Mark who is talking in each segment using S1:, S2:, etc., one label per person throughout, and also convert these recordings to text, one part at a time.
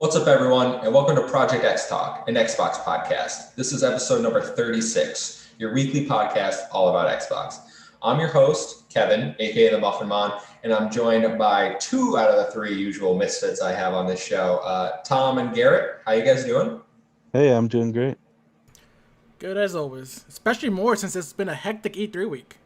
S1: What's up, everyone, and welcome to Project XTalk, an Xbox podcast. This is episode number 36, your weekly podcast all about Xbox. I'm your host, Kevin, aka the Muffin Man, and I'm joined by two out of the three usual misfits I have on this show, Tom and Garrett. How you guys doing?
S2: Hey, I'm doing great.
S3: Good as always, especially more since it's been a hectic E3 week.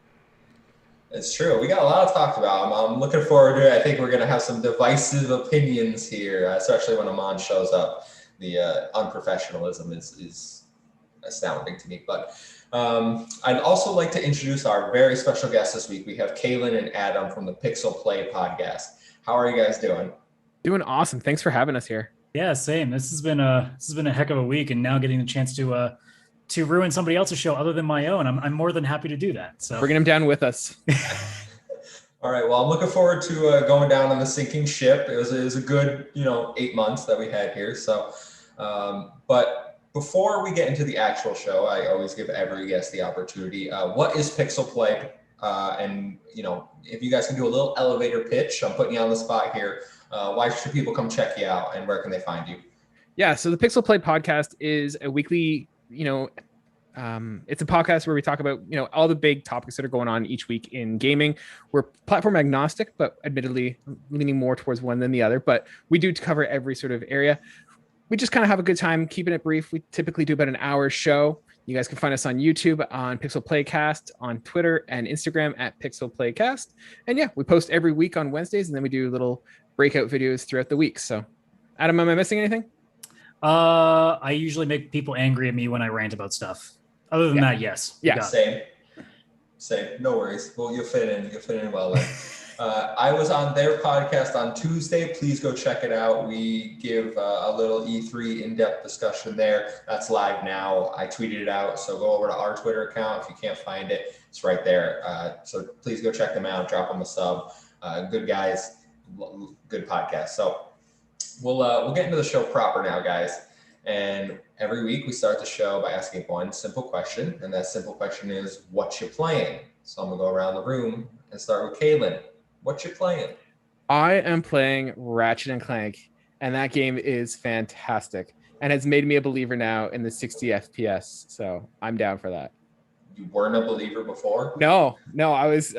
S1: It's true. We got a lot to talk about. I'm looking forward to it. I think we're going to have some divisive opinions here, especially when Amon shows up. The unprofessionalism is astounding to me. But I'd also like to introduce our very special guests this week. We have Kayden and Adam from the PixelPlay podcast. How are you guys doing?
S4: Doing awesome. Thanks for having us here.
S5: Yeah, same. This has been a heck of a week, and now getting the chance to ruin somebody else's show other than my own, I'm more than happy to do that. So
S4: bringing them down with us.
S1: All right. Well, I'm looking forward to going down on the sinking ship. It was a good 8 months that we had here. So, but before we get into the actual show, I always give every guest the opportunity. What is PixelPlay? And if you guys can do a little elevator pitch, I'm putting you on the spot here. Why should people come check you out, and where can they find you?
S4: Yeah. So the PixelPlay podcast is a weekly. It's a podcast where we talk about all the big topics that are going on each week in gaming. We're platform agnostic, but admittedly leaning more towards one than the other. But we do cover every sort of area. We just kind of have a good time keeping it brief. We typically do about an hour show. You guys can find us on YouTube, on PixelPlaycast, on Twitter and Instagram at PixelPlaycast. And yeah, we post every week on Wednesdays, and then we do little breakout videos throughout the week. So, Adam, am I missing anything?
S5: I usually make people angry at me when I rant about stuff. Other than that, yes.
S4: Yeah.
S1: Same. No worries. Well, you'll fit in well then. I was on their podcast on Tuesday. Please go check it out. We give a little E3 in-depth discussion there. That's live now. I tweeted it out. So go over to our Twitter account. If you can't find it, it's right there. So please go check them out. Drop them a sub. Good guys. Good podcast. So we'll get into the show proper now, guys. And every week we start the show by asking one simple question. And that simple question is, what you playing? So I'm going to go around the room and start with Kayden. What you playing?
S4: I am playing Ratchet and Clank, and that game is fantastic and has made me a believer now in the 60 FPS. So I'm down for that.
S1: You weren't a believer before?
S4: No, I was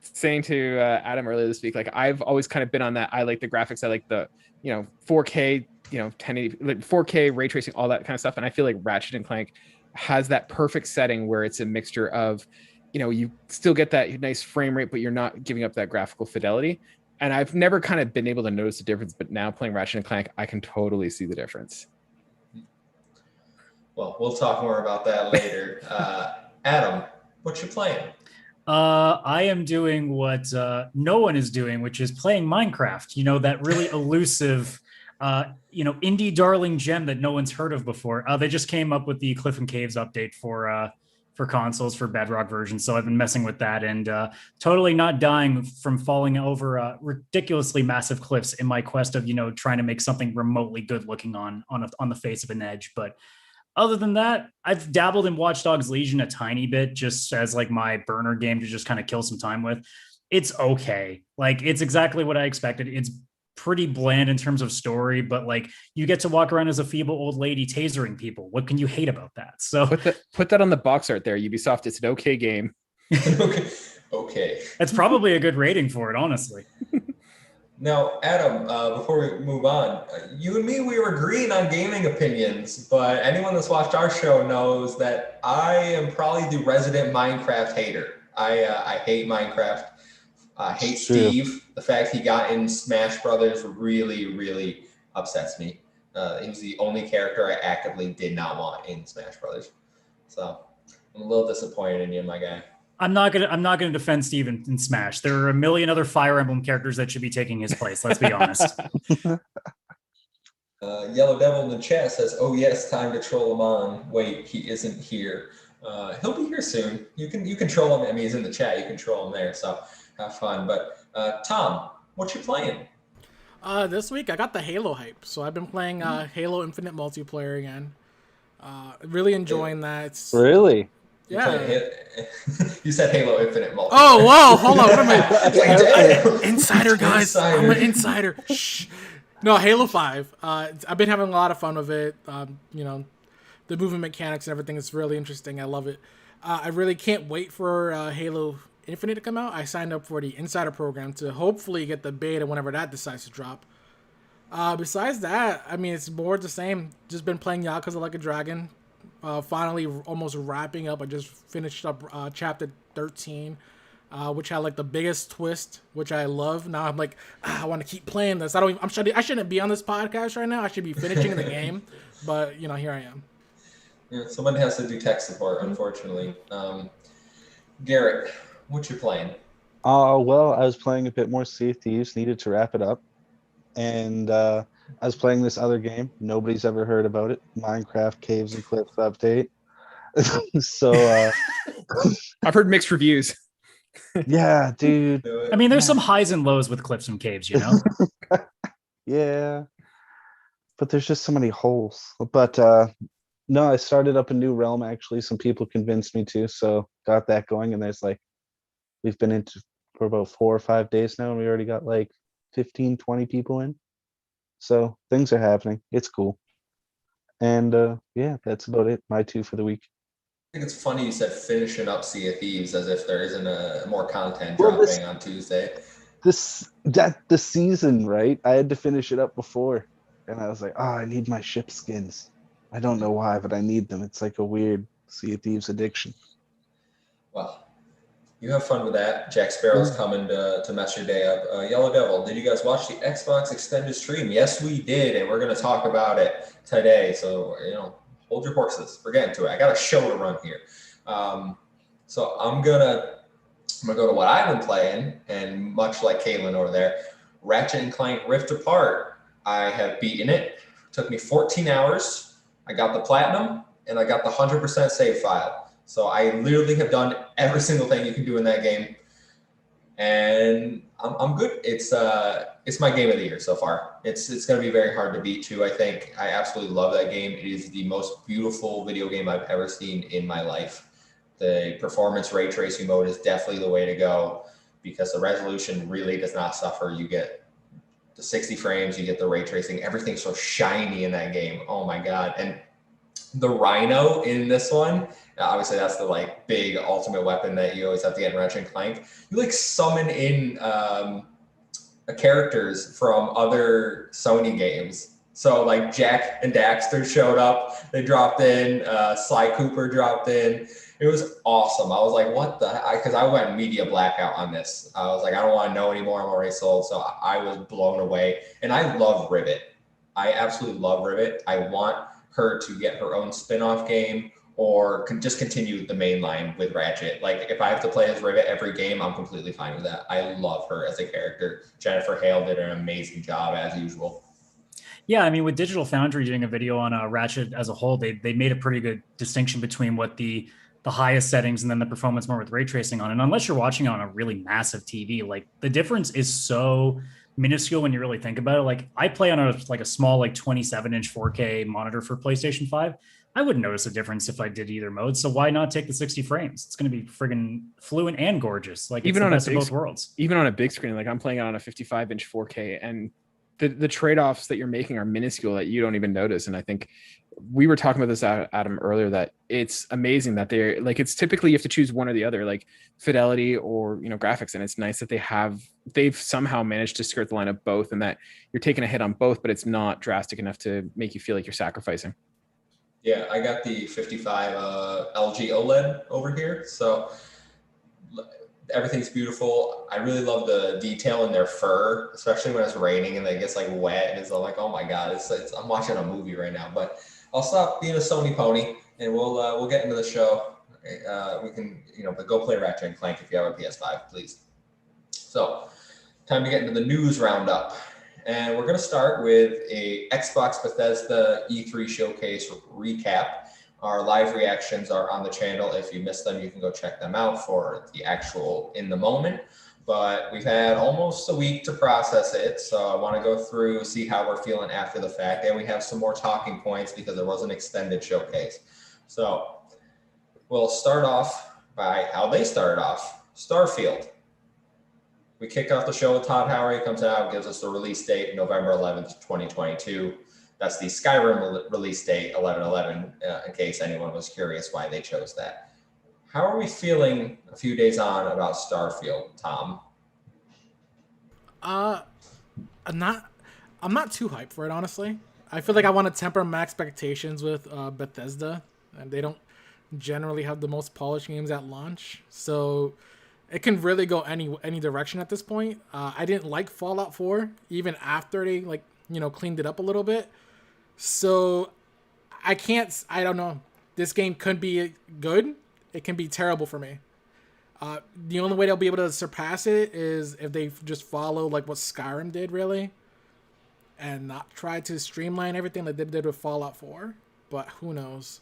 S4: saying to Adam earlier this week, like I've always kind of been on that. I like the graphics. I like the 4K, 1080, 4K ray tracing, all that kind of stuff. And I feel like Ratchet and Clank has that perfect setting where it's a mixture of, you still get that nice frame rate, but you're not giving up that graphical fidelity. And I've never kind of been able to notice the difference, but now playing Ratchet and Clank, I can totally see the difference.
S1: Well, we'll talk more about that later. Adam, what you playing?
S5: I am doing what no one is doing, which is playing Minecraft. That really elusive, indie darling gem that no one's heard of before. They just came up with the Cliff and Caves update for consoles for Bedrock version. So I've been messing with that and totally not dying from falling over ridiculously massive cliffs in my quest of, trying to make something remotely good looking on the face of an edge. But other than that, I've dabbled in Watch Dogs Legion a tiny bit just as like my burner game to just kind of kill some time with. It's okay. Like it's exactly what I expected. It's pretty bland in terms of story, but like you get to walk around as a feeble old lady tasering people. What can you hate about that? So
S4: put that on the box art there, Ubisoft. It's an okay game.
S1: Okay.
S5: That's probably a good rating for it, honestly.
S1: Now, Adam, before we move on, you and me, we were agreeing on gaming opinions, but anyone that's watched our show knows that I am probably the resident Minecraft hater. I hate Minecraft. I hate Steve. The fact he got in Smash Brothers really, really upsets me. He was the only character I actively did not want in Smash Brothers. So I'm a little disappointed in you, my guy.
S5: I'm not gonna defend Steve in Smash. There are a million other Fire Emblem characters that should be taking his place. Let's be honest.
S1: Yellow Devil in the chat says, "Oh yes, time to troll him on." Wait, he isn't here. He'll be here soon. You can troll him. I mean, he's in the chat. You can troll him there. So have fun. But Tom, what you playing?
S3: This week I got the Halo hype, so I've been playing Halo Infinite multiplayer again. Really enjoying that.
S2: Really?
S3: Yeah.
S1: You said Halo Infinite multiplayer.
S3: Oh, whoa, hold on. What am I? Insider, guys. I'm an insider. Shh. No, Halo 5. I've been having a lot of fun with it. The movement mechanics and everything is really interesting. I love it. I really can't wait for Halo Infinite to come out. I signed up for the Insider program to hopefully get the beta whenever that decides to drop. Besides that, I mean, it's more the same. Just been playing Yakuza Like a Dragon. Finally, almost wrapping up. I just finished up chapter 13, which had like the biggest twist, which I love. Now I'm like, I want to keep playing this. I shouldn't be on this podcast right now. I should be finishing the game, but here I am.
S1: Yeah, someone has to do tech support, unfortunately. Garrett, what you playing?
S2: Well, I was playing a bit more Sea of Thieves, needed to wrap it up. And I was playing this other game. Nobody's ever heard about it. Minecraft Caves and Cliffs update. So
S4: I've heard mixed reviews.
S2: yeah, dude.
S5: I mean, there's some highs and lows with Cliffs and Caves,
S2: Yeah. But there's just so many holes. But no, I started up a new realm actually. Some people convinced me to, so got that going. And we've been into for about 4 or 5 days now, and we already got like 15, 20 people in. So things are happening. It's cool. And yeah, that's about it. My 2 for the week.
S1: I think it's funny you said finishing up Sea of Thieves as if there isn't more content
S2: Well,
S1: dropping on Tuesday.
S2: The season, right? I had to finish it up before. And I was like, I need my ship skins. I don't know why, but I need them. It's like a weird Sea of Thieves addiction.
S1: Well, you have fun with that. Jack Sparrow's coming to mess your day up. Yellow Devil, did you guys watch the Xbox extended stream? Yes, we did, and we're going to talk about it today. So, hold your horses. We're getting to it. I got a show to run here. So I'm gonna go to what I've been playing, and much like Kayden over there, Ratchet and Clank Rift Apart. I have beaten it. Took me 14 hours. I got the platinum, and I got the 100% save file. So I literally have done every single thing you can do in that game, and I'm good. It's my game of the year so far. It's going to be very hard to beat too. I think I absolutely love that game. It is the most beautiful video game I've ever seen in my life. The performance ray tracing mode is definitely the way to go because the resolution really does not suffer. You get the 60 frames, you get the ray tracing. Everything's so shiny in that game. Oh my god! And the Rhino in this one, obviously that's the big ultimate weapon that you always have to get in Ratchet and Clank. You summon in characters from other Sony games. So Jack and Daxter showed up. They dropped in. Sly Cooper dropped in. It was awesome. I was like, what the heck? Because I went media blackout on this. I was like, I don't want to know anymore. I'm already sold. So I was blown away. And I love Rivet. I absolutely love Rivet. I want her to get her own spin-off game or just continue the main line with Ratchet. If I have to play as Rivet every game, I'm completely fine with that. I love her as a character. Jennifer Hale did an amazing job as usual.
S5: Yeah, I mean, with Digital Foundry doing a video on Ratchet as a whole, they made a pretty good distinction between what the highest settings and then the performance more with ray tracing on. And unless you're watching on a really massive TV, the difference is so minuscule when you really think about it. I play on a small 27-inch 4K monitor for PlayStation 5. I wouldn't notice a difference if I did either mode. So why not take the 60 frames? It's going to be friggin' fluent and gorgeous. Even on the best of both worlds.
S4: Even on a big screen, I'm playing it on a 55-inch 4K, and the trade-offs that you're making are minuscule that you don't even notice. And I think we were talking about this, Adam, earlier, that it's amazing that they're it's typically you have to choose one or the other, fidelity or graphics, and it's nice that they've somehow managed to skirt the line of both, and that you're taking a hit on both, but it's not drastic enough to make you feel like you're sacrificing.
S1: Yeah, I got the 55 LG OLED over here, so everything's beautiful. I really love the detail in their fur, especially when it's raining and it gets wet, and it's like, oh my god, I'm watching a movie right now. But I'll stop being a Sony pony, and we'll get into the show. We can but go play Ratchet and Clank if you have a PS5, please. So, time to get into the news roundup. And we're going to start with a Xbox Bethesda E3 showcase recap. Our live reactions are on the channel. If you missed them, you can go check them out for the actual in the moment. But we've had almost a week to process it. So I want to go through, see how we're feeling after the fact. And we have some more talking points because there was an extended showcase. So we'll start off by how they started off. Starfield. We kick off the show with Todd Howery. He comes out, gives us the release date, November 11th, 2022. That's the Skyrim release date, 11/11, in case anyone was curious why they chose that. How are we feeling a few days on about Starfield, Tom?
S3: I'm not too hyped for it, honestly. I feel like I want to temper my expectations with Bethesda, and they don't generally have the most polished games at launch, so it can really go any direction at this point. I didn't like Fallout 4 even after they cleaned it up a little bit, so I don't know. This game could be good. It can be terrible for me. The only way they'll be able to surpass it is if they just follow like what Skyrim did, really, and not try to streamline everything like they did with Fallout 4. But who knows?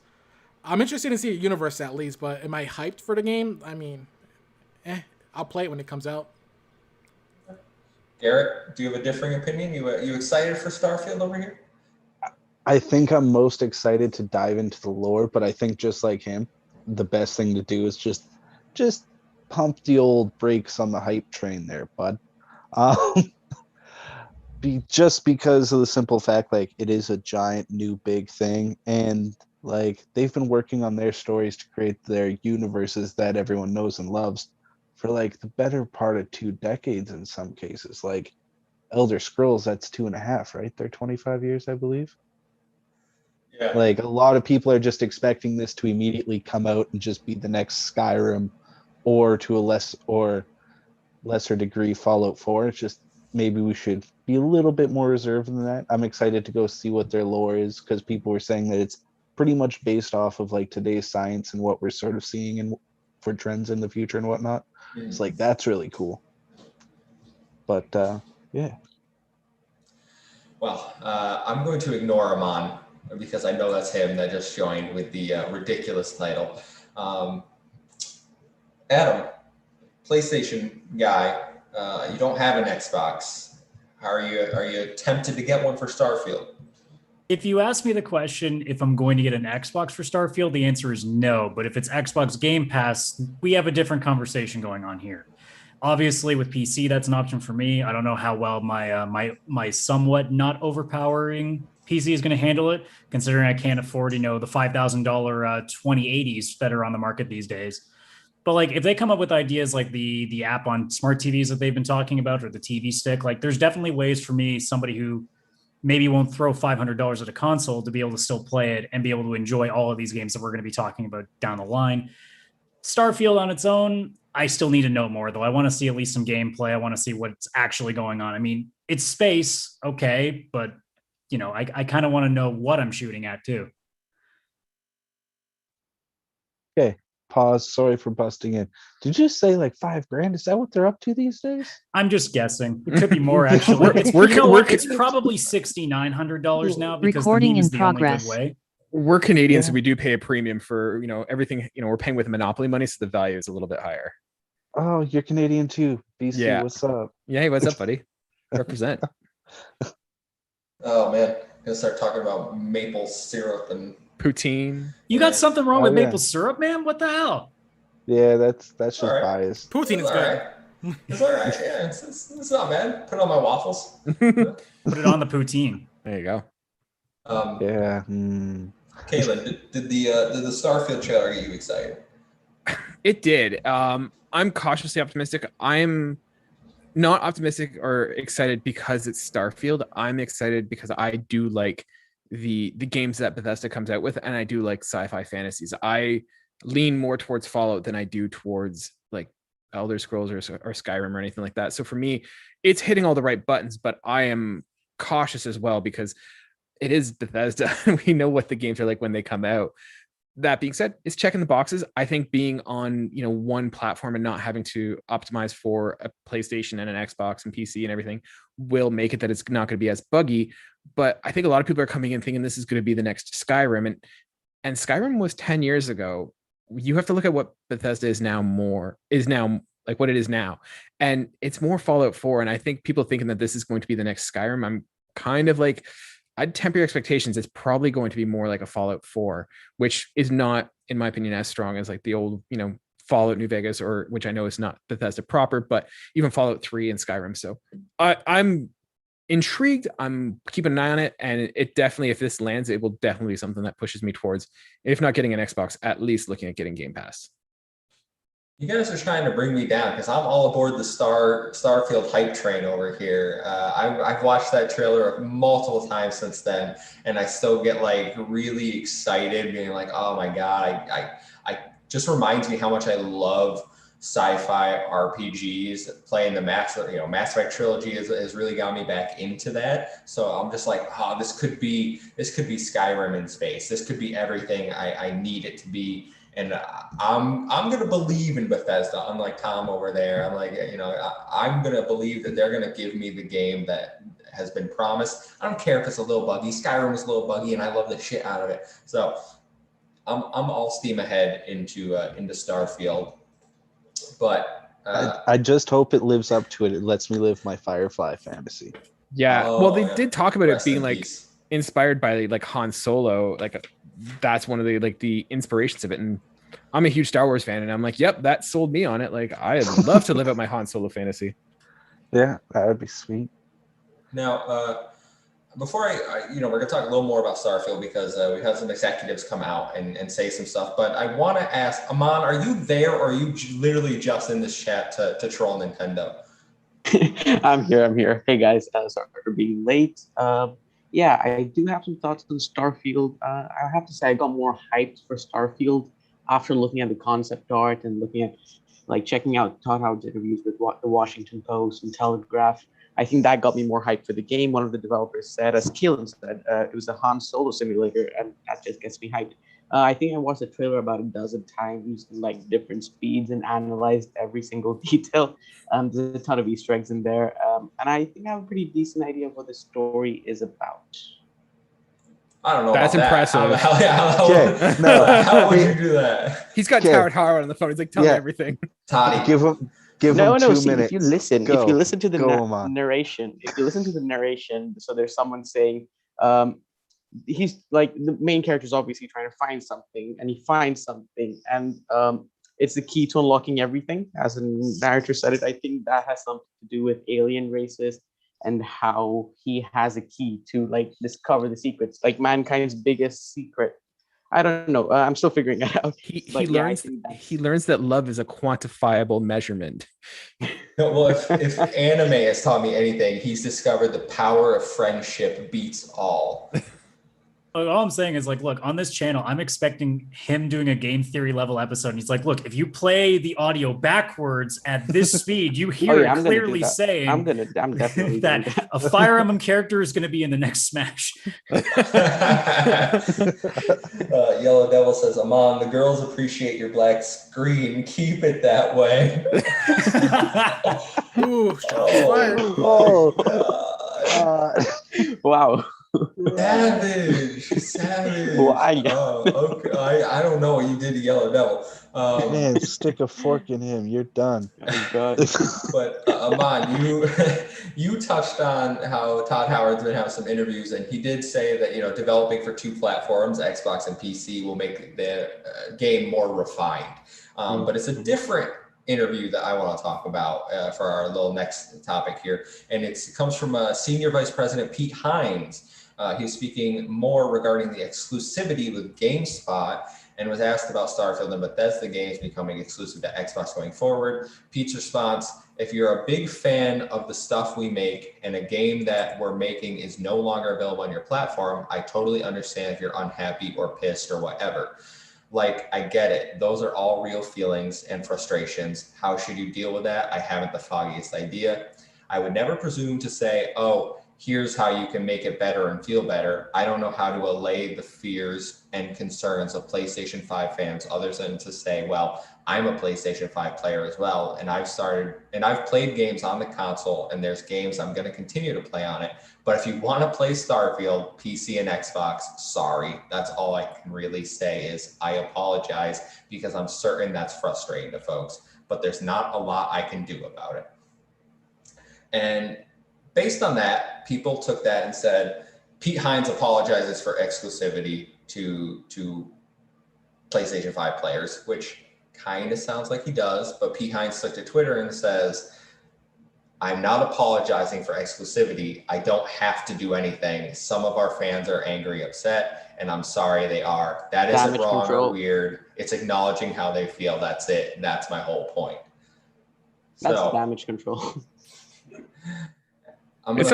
S3: I'm interested to see a universe at least, but am I hyped for the game? I mean, I'll play it when it comes out.
S1: Garrett, do you have a differing opinion? You excited for Starfield over here?
S2: I think I'm most excited to dive into the lore, but I think just like him, the best thing to do is just pump the old brakes on the hype train there, bud. Just because of the simple fact, like, it is a giant new big thing, and like they've been working on their stories to create their universes that everyone knows and loves for like the better part of 2 decades in some cases. Like Elder Scrolls, that's 2.5, right? They're 25 years, I believe.
S1: Yeah.
S2: Like a lot of people are just expecting this to immediately come out and just be the next Skyrim, or to a lesser degree Fallout 4. It's just maybe we should be a little bit more reserved than that. I'm excited to go see what their lore is, because people were saying that it's pretty much based off of like today's science and what we're sort of seeing and for trends in the future and whatnot. It's like, that's really cool. But yeah.
S1: Well, I'm going to ignore Amon because I know that's him that just joined with the ridiculous title. Adam, PlayStation guy, you don't have an Xbox. Are you tempted to get one for Starfield?
S5: If you ask me the question if I'm going to get an Xbox for Starfield, the answer is no. But if it's Xbox Game Pass, we have a different conversation going on here. Obviously, with PC, that's an option for me. I don't know how well my somewhat not overpowering PC is going to handle it, considering I can't afford, the $5,000 2080s that are on the market these days. But like, if they come up with ideas like the app on smart TVs that they've been talking about, or the TV stick, like there's definitely ways for me, somebody who maybe won't throw $500 at a console, to be able to still play it and be able to enjoy all of these games that we're going to be talking about down the line. Starfield on its own, I still need to know more, though. I want to see at least some gameplay. I want to see what's actually going on. I mean, it's space, okay, but I kind of want to know what I'm shooting at too.
S2: Okay, pause. Sorry for busting in. Did you say like $5,000? Is that what they're up to these days?
S5: I'm just guessing. It could be more, actually. It's probably $6,900 now, because
S6: recording
S5: the meme is
S6: in
S5: the only
S6: progress.
S5: good way.
S4: We're Canadians,
S2: Yeah.
S4: so we do pay a premium for everything. We're paying with Monopoly money, so the value is a little bit higher.
S2: Oh, you're Canadian too. BC,
S4: Yeah.
S2: what's up?
S4: Yeah, hey, what's up, buddy? Represent.
S1: Oh man, gonna start talking about maple syrup and
S4: Poutine.
S5: You got something wrong
S2: Oh,
S5: with
S2: yeah.
S5: maple syrup, man? What the hell?
S2: Yeah, that's just
S1: All right.
S2: biased.
S3: Poutine is
S1: It's all
S3: good.
S1: right. It's all right. Yeah, it's not bad. Put it on my waffles.
S5: Put it on the poutine.
S4: There you go.
S2: Yeah.
S1: Kayden, did the Starfield trailer get you excited?
S4: It did. I'm cautiously optimistic. I'm not optimistic or excited because it's Starfield. I'm excited because I do like the games that Bethesda comes out with, and I do like sci-fi fantasies. I lean more towards Fallout than I do towards like Elder Scrolls or Skyrim or anything like that. So for me, it's hitting all the right buttons, but I am cautious as well because it is Bethesda. We know what the games are like when they come out. That being said, it's checking the boxes. I think being on one platform and not having to optimize for a PlayStation and an Xbox and PC and everything will make it that it's not going to be as buggy. But I think a lot of people are coming in thinking this is going to be the next Skyrim, and Skyrim was 10 years ago. You have to look at what Bethesda is now like what it is now, and it's more Fallout 4. And I think people thinking that this is going to be the next Skyrim, I'm kind of like, I'd temper your expectations. It's probably going to be more like a Fallout 4, which is not, in my opinion, as strong as like the old, Fallout New Vegas, or which I know is not Bethesda proper, but even Fallout 3 and Skyrim. So I'm intrigued. I'm keeping an eye on it, and it definitely, if this lands, it will definitely be something that pushes me towards, if not getting an Xbox, at least looking at getting Game Pass.
S1: You guys are trying to bring me down because I'm all aboard the Starfield hype train over here. I've watched that trailer multiple times since then, and I still get like really excited, being like, "Oh my god!" I just reminds me how much I love sci-fi RPGs. Playing the Mass Effect trilogy has really got me back into that. So I'm just like, "Oh, this could be Skyrim in space. This could be everything I need it to be." And I'm gonna believe in Bethesda, unlike Tom over there. I'm like, I'm gonna believe that they're gonna give me the game that has been promised. I don't care if it's a little buggy. Skyrim was a little buggy, and I love the shit out of it. So I'm all steam ahead into Starfield. But
S2: I just hope it lives up to it. It lets me live my Firefly fantasy.
S4: Yeah. Well, they did talk about it being like
S1: peace.
S4: Inspired by like Han Solo. Like that's one of the inspirations of it. And I'm a huge Star Wars fan, and I'm like, yep, that sold me on it. Like I'd love to live out my Han Solo fantasy.
S2: Yeah, that would be sweet.
S1: Now, before we're going to talk a little more about Starfield because we've had some executives come out and say some stuff. But I want to ask, Aman, are you there, or are you literally just in this chat to troll Nintendo?
S6: I'm here. Hey guys, sorry for being late. Yeah, I do have some thoughts on Starfield. I have to say I got more hyped for Starfield after looking at the concept art and looking at, like, checking out Todd Howard's interviews with the Washington Post and Telegraph. I think that got me more hyped for the game. One of the developers said, as Keelan said, it was a Han Solo simulator, and that just gets me hyped. I think I watched the trailer about a dozen times, like different speeds, and analyzed every single detail. There's a ton of Easter eggs in there, and I think I have a pretty decent idea of what the story is about.
S1: I don't know.
S4: That's
S1: about
S4: impressive.
S1: That. How would you do that?
S4: He's got Todd Howard on the phone. He's like, tell me everything.
S1: Toddy,
S2: Give him 2 minutes.
S6: If you listen to the
S2: narration,
S6: so there's someone saying, he's like, the main character is obviously trying to find something, and he finds something, and it's the key to unlocking everything. As a narrator said it, I think that has something to do with alien races and how he has a key to, like, discover the secrets, like mankind's biggest secret. I don't know. I'm still figuring it out.
S4: He learns that love is a quantifiable measurement.
S1: Well, if anime has taught me anything, he's discovered the power of friendship beats all.
S5: All I'm saying is, like, look, on this channel, I'm expecting him doing a game theory level episode. And he's like, look, if you play the audio backwards at this speed, you hear it clearly saying
S6: I'm definitely
S5: that a Fire Emblem character is going to be in the next Smash.
S1: Yellow Devil says, Aman, the girls appreciate your black screen. Keep it that way.
S3: Ooh,
S6: wow.
S1: Savage.
S6: Why?
S1: Okay. I don't know what you did to Yellow Devil.
S2: Man, stick a fork in him. You're done.
S6: Oh, God.
S1: But Aman, you touched on how Todd Howard's been having some interviews, and he did say that developing for 2 platforms, Xbox and PC, will make the game more refined. But it's a different interview that I want to talk about for our little next topic here, and it comes from Senior Vice President Pete Hines. He was speaking more regarding the exclusivity with GameSpot, and was asked about Starfield and Bethesda games becoming exclusive to Xbox going forward. Pete's response: if you're a big fan of the stuff we make and a game that we're making is no longer available on your platform, I totally understand if you're unhappy or pissed or whatever. Like, I get it. Those are all real feelings and frustrations. How should you deal with that? I haven't the foggiest idea. I would never presume to say, oh, here's how you can make it better and feel better. I don't know how to allay the fears and concerns of PlayStation 5 fans other than to say, well, I'm a PlayStation 5 player as well. And I've played games on the console, and there's games I'm going to continue to play on it. But if you want to play Starfield, PC and Xbox, sorry. That's all I can really say is I apologize, because I'm certain that's frustrating to folks, but there's not a lot I can do about it. And based on that, people took that and said, Pete Hines apologizes for exclusivity to PlayStation 5 players, which kind of sounds like he does, but Pete Hines took to Twitter and says, I'm not apologizing for exclusivity. I don't have to do anything. Some of our fans are angry, upset, and I'm sorry they are. That isn't
S6: Damage
S1: wrong
S6: control.
S1: or weird. It's acknowledging how they feel. That's it. And that's my whole point.
S6: That's
S1: So
S6: damage control.
S1: I'm gonna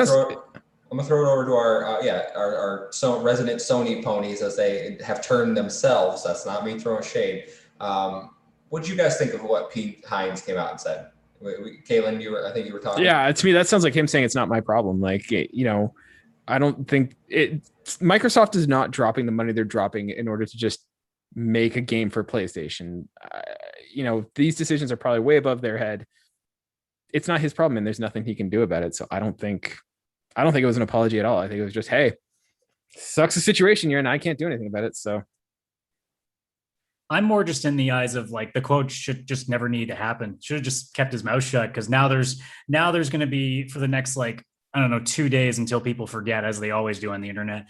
S1: throw it over to our resident Sony ponies as they have turned themselves. That's not me throwing shade. What do you guys think of what Pete Hines came out and said? Kayden, I think you were talking.
S4: Yeah, to me, that sounds like him saying it's not my problem. Like, I don't think Microsoft is not dropping the money they're dropping in order to just make a game for PlayStation. These decisions are probably way above their head. It's not his problem, and there's nothing he can do about it. So I don't think it was an apology at all. I think it was just, hey, sucks the situation you're in. I can't do anything about it. So
S5: I'm more just in the eyes of like the quote should just never need to happen. Should have just kept his mouth shut, because now there's going to be, for the next 2 days until people forget, as they always do on the internet.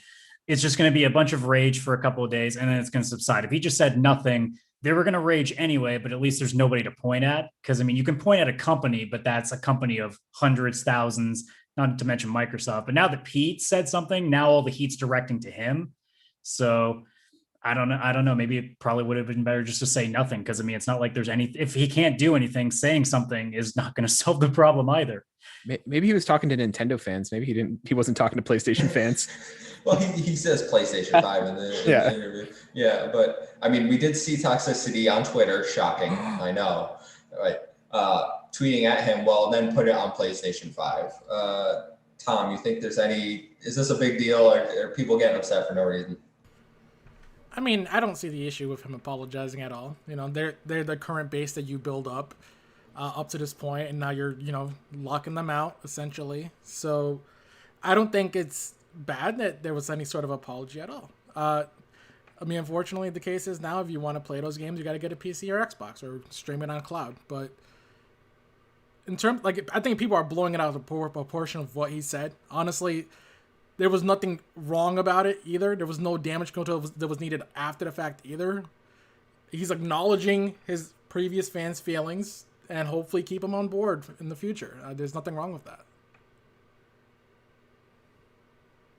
S5: It's just going to be a bunch of rage for a couple of days, and then it's going to subside. If he just said nothing, they were going to rage anyway, but at least there's nobody to point at. Because, I mean, you can point at a company, but that's a company of hundreds, thousands, not to mention Microsoft. But now that Pete said something, now all the heat's directing to him. So I don't know. Maybe it probably would have been better just to say nothing. Because, I mean, it's not like there's any, if he can't do anything, saying something is not going to solve the problem either.
S4: maybe he was talking to Nintendo fans. Maybe he wasn't talking to PlayStation fans.
S1: Well, he says PlayStation 5 in the interview. Yeah, but I mean, we did see toxicity on Twitter. Shocking, I know. Right. Tweeting at him, well, then put it on PlayStation 5. Tom, you think is this a big deal, or are people getting upset for no reason?
S3: I mean, I don't see the issue with him apologizing at all. They're the current base that you build up to this point, and now you're, locking them out, essentially. So I don't think it's bad that there was any sort of apology at all. I mean, unfortunately, the case is now if you want to play those games, you got to get a PC or Xbox or stream it on cloud. But in terms, I think people are blowing it out of proportion of what he said. Honestly, there was nothing wrong about it either. There was no damage control that was needed after the fact either. He's acknowledging his previous fans' feelings and hopefully keep them on board in the future. There's nothing wrong with that.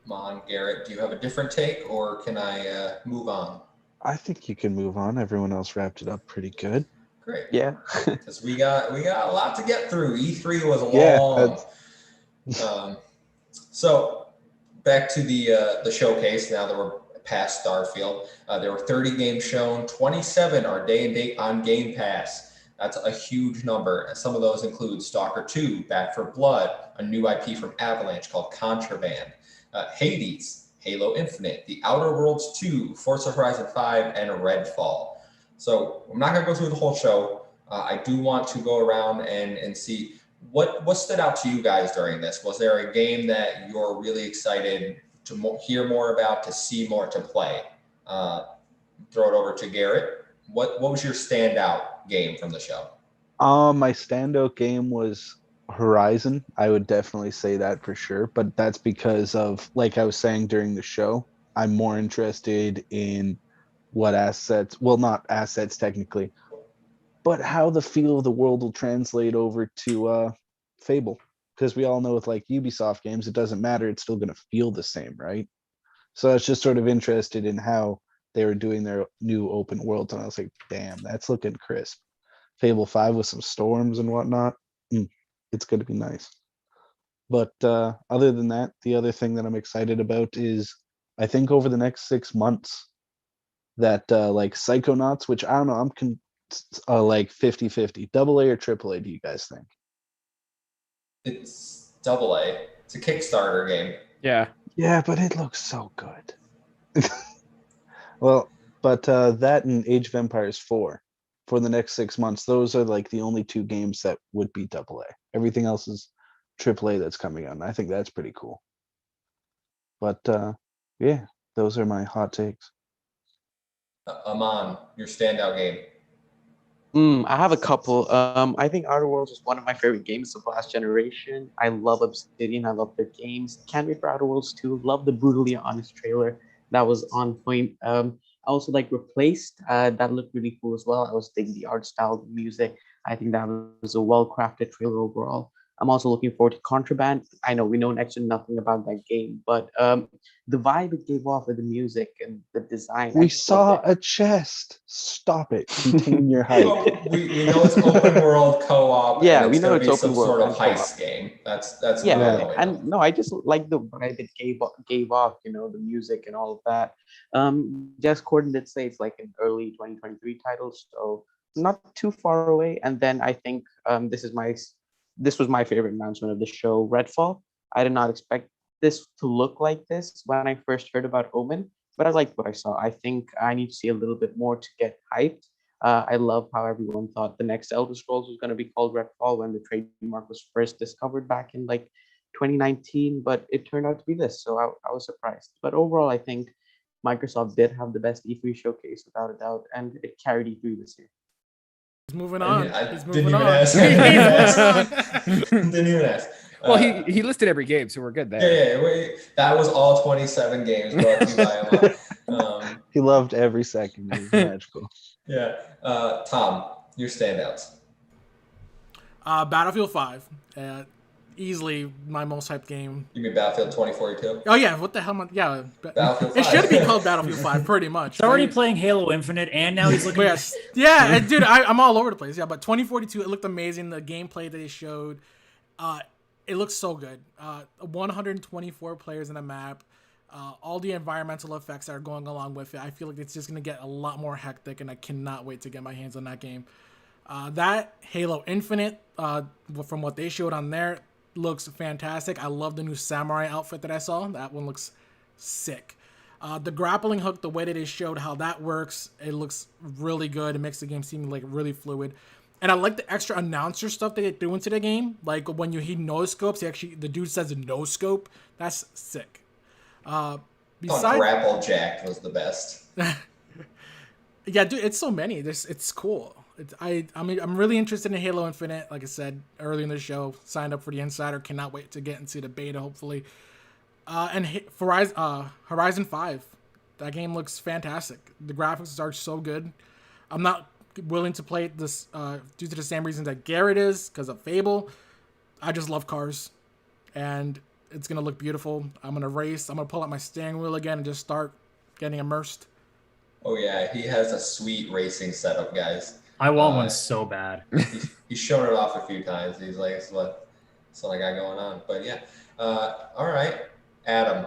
S1: Come on, Garrett, do you have a different take, or can I move on?
S2: I think you can move on. Everyone else wrapped it up pretty good.
S1: Great.
S6: Yeah.
S1: Because we got a lot to get through. E3 was long. So back to the showcase. Now that we're past Starfield, there were 30 games shown. 27 are day and date on Game Pass. That's a huge number. Some of those include Stalker 2, Back 4 Blood, a new IP from Avalanche called Contraband, Hades, Halo Infinite, The Outer Worlds 2, Forza Horizon 5, and Redfall. So I'm not going to go through the whole show. I do want to go around and see what stood out to you guys during this. Was there a game that you're really excited to hear more about, to see more, to play? Throw it over to Garrett. What was your standout game from the show?
S2: My standout game was Horizon. I would definitely say that for sure, but that's because of, like I was saying during the show, I'm more interested in what assets, well, not assets technically, but how the feel of the world will translate over to Fable. Because we all know with like Ubisoft games, it doesn't matter, it's still going to feel the same, right? So I was just sort of interested in how they were doing their new open worlds, and I was like, damn, that's looking crisp. Fable 5 with some storms and whatnot, it's going to be nice. But other than that, the other thing that I'm excited about is, I think over the next 6 months, that like Psychonauts, which I don't know, I'm like 50-50. AA or AAA, do you guys think?
S1: It's AA. It's a Kickstarter game.
S2: Yeah, but it looks so good. Well, but that and Age of Empires 4 for the next 6 months, those are like the only two games that would be AA. Everything else is AAA that's coming on. I think that's pretty cool. But yeah, those are my hot takes.
S1: Aman, your standout game.
S6: I have a couple. I think Outer Worlds is one of my favorite games of last generation. I love Obsidian. I love their games. Can't wait for Outer Worlds 2. Love the brutally honest trailer. That was on point. I also like Replaced. That looked really cool as well. I was digging the art style, the music. I think that was a well-crafted trailer overall. I'm also looking forward to Contraband. I know we know next to nothing about that game, but the vibe it gave off with the music and the design, I
S2: We
S6: just loved
S2: saw
S6: it.
S2: a chest. Stop it. Contain your hype.
S1: Well, we know it's open world co-op,
S6: Yeah,
S1: and
S6: we
S1: it's
S6: know
S1: going to
S6: it's
S1: be
S6: open
S1: some
S6: world
S1: sort of
S6: and co-op.
S1: heist game. That's
S6: Yeah,
S1: what we
S2: Right.
S1: know.
S6: and no, I just like the vibe it gave off, the music and all of that. Jess Corden did say it's like an early 2023 title, so not too far away. And then I think this was my favorite announcement of the show, Redfall. I did not expect this to look like this when I first heard about Omen, but I liked what I saw. I think I need to see a little bit more to get hyped. I love how everyone thought the next Elder Scrolls was going to be called Redfall when the trademark was first discovered back in like 2019, but it turned out to be this. So I was surprised. But overall, I think Microsoft did have the best E3 showcase without a doubt, and it carried E3 this year.
S3: He's moving
S1: I
S3: on.
S1: didn't- I
S3: He's
S1: didn't
S3: moving
S1: even
S3: on.
S1: ask.
S3: He's moving on.
S1: Didn't even ask.
S4: Well, he listed every game, so we're good there.
S1: That was all 27 games brought to you by him.
S2: He loved every second. It was magical.
S1: Yeah. Tom, your standouts.
S3: Battlefield 5. Easily my most hyped game.
S1: You mean Battlefield 2042?
S3: Oh yeah, what the hell? Yeah,
S1: Battlefield
S3: it
S1: 5.
S3: should be called Battlefield 5, pretty much.
S5: He's already playing Halo Infinite, and now he's looking.
S3: Yes, yeah, and dude, I'm all over the place. Yeah, but 2042, it looked amazing. The gameplay that they showed, it looks so good. 124 players in a map, all the environmental effects that are going along with it. I feel like it's just gonna get a lot more hectic, and I cannot wait to get my hands on that game. That Halo Infinite, from what they showed on there, looks fantastic. I love the new samurai outfit that I saw. That one looks sick. The grappling hook, the way that they showed how that works, it looks really good. It makes the game seem like really fluid. And I like the extra announcer stuff that they threw into the game. Like when he no scopes, the dude says no scope. That's sick.
S1: Grapple Jack was the best.
S3: Yeah, dude, it's so many. It's cool. I'm really interested in Halo Infinite. Like I said earlier in the show, signed up for the Insider. Cannot wait to get into the beta, hopefully. And Horizon 5. That game looks fantastic. The graphics are so good. I'm not willing to play this due to the same reasons that Garrett is, because of Fable. I just love cars. And it's going to look beautiful. I'm going to race. I'm going to pull out my steering wheel again and just start getting immersed.
S1: Oh, yeah. He has a sweet racing setup, guys.
S5: I want one so bad.
S1: He's shown it off a few times. He's like, that's what I got going on. But yeah. All right. Adam.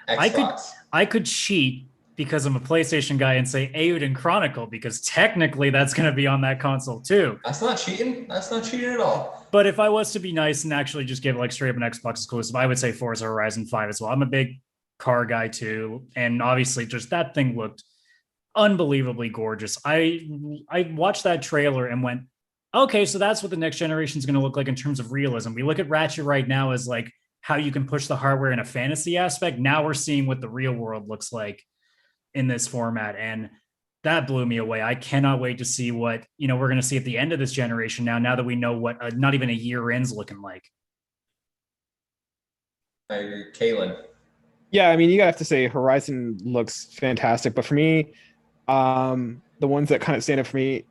S1: Xbox.
S5: I could cheat because I'm a PlayStation guy and say Eiyuden Chronicle, because technically that's going to be on that console too.
S1: That's not cheating. That's not cheating at all.
S5: But if I was to be nice and actually just give like straight up an Xbox exclusive, I would say Forza Horizon 5 as well. I'm a big car guy too. And obviously just that thing looked unbelievably gorgeous. I watched that trailer and went, okay, so that's what the next generation is going to look like in terms of realism. We look at Ratchet right now as like how you can push the hardware in a fantasy aspect. Now we're seeing what the real world looks like in this format. And that blew me away. I cannot wait to see what, we're going to see at the end of this generation now that we know what not even a year in's looking like.
S1: I agree. Kaylen.
S4: Yeah, I mean, you have to say Horizon looks fantastic, but for me, the ones that kind of stand up for me,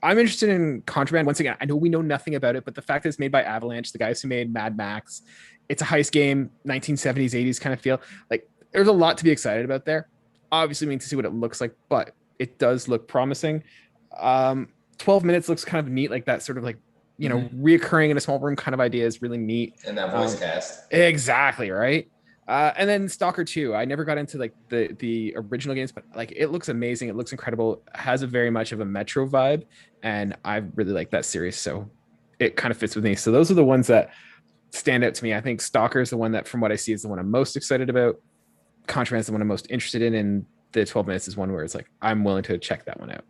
S4: I'm interested in Contraband. Once again, I know we know nothing about it, but the fact that it's made by Avalanche, the guys who made Mad Max, it's a heist game, 1970s, 80s kind of feel. Like, there's a lot to be excited about there. Obviously, we need to see what it looks like, but it does look promising. 12 minutes looks kind of neat, like that sort of like, reoccurring in a small room kind of idea is really neat.
S1: And that voice cast.
S4: Exactly, right? And then Stalker 2. I never got into like the original games, but like it looks amazing. It looks incredible. It has a very much of a Metro vibe, and I really like that series, so it kind of fits with me. So those are the ones that stand out to me. I think Stalker is the one that, from what I see, is the one I'm most excited about. Contraband is the one I'm most interested in, and the 12 minutes is one where it's like I'm willing to check that one out.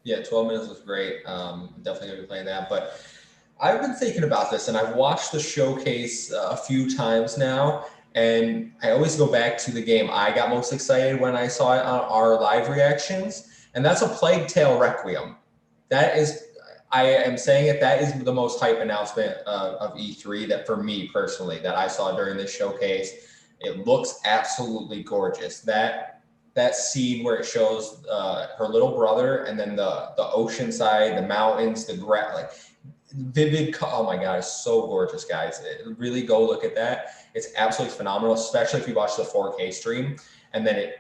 S1: Yeah, 12 minutes was great. Definitely gonna be playing that. But I've been thinking about this, and I've watched the showcase a few times now. And I always go back to the game I got most excited when I saw it on our live reactions, and that's A Plague Tale Requiem. That is, I am saying it, that is the most hype announcement of E3 that for me personally, that I saw during this showcase. It looks absolutely gorgeous. That that scene where it shows her little brother and then the ocean side, the mountains, the grass, like vivid. Oh my God, it's so gorgeous, guys. Really go look at that. It's absolutely phenomenal, especially if you watch the 4K stream. And then it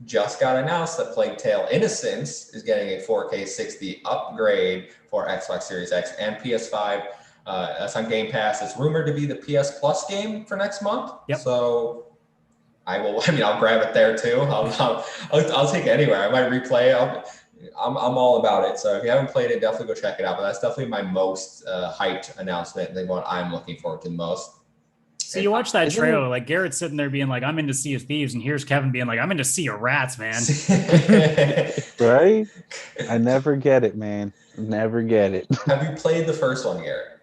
S1: just got announced that Plague Tale Innocence is getting a 4K 60 upgrade for Xbox Series X and PS5. That's on Game Pass. It's rumored to be the PS Plus game for next month.
S5: Yep.
S1: So I'll grab it there too. I'll take it anywhere. I might replay it. I'm all about it. So if you haven't played it, definitely go check it out. But that's definitely my most hyped announcement, the one I'm looking forward to the most.
S5: So you watch that trailer, like Garrett's sitting there being like, I'm into Sea of Thieves, and here's Kevin being like, I'm into Sea of Rats, man.
S2: Right? I never get it, man. Never get it.
S1: Have you played the first one, Garrett?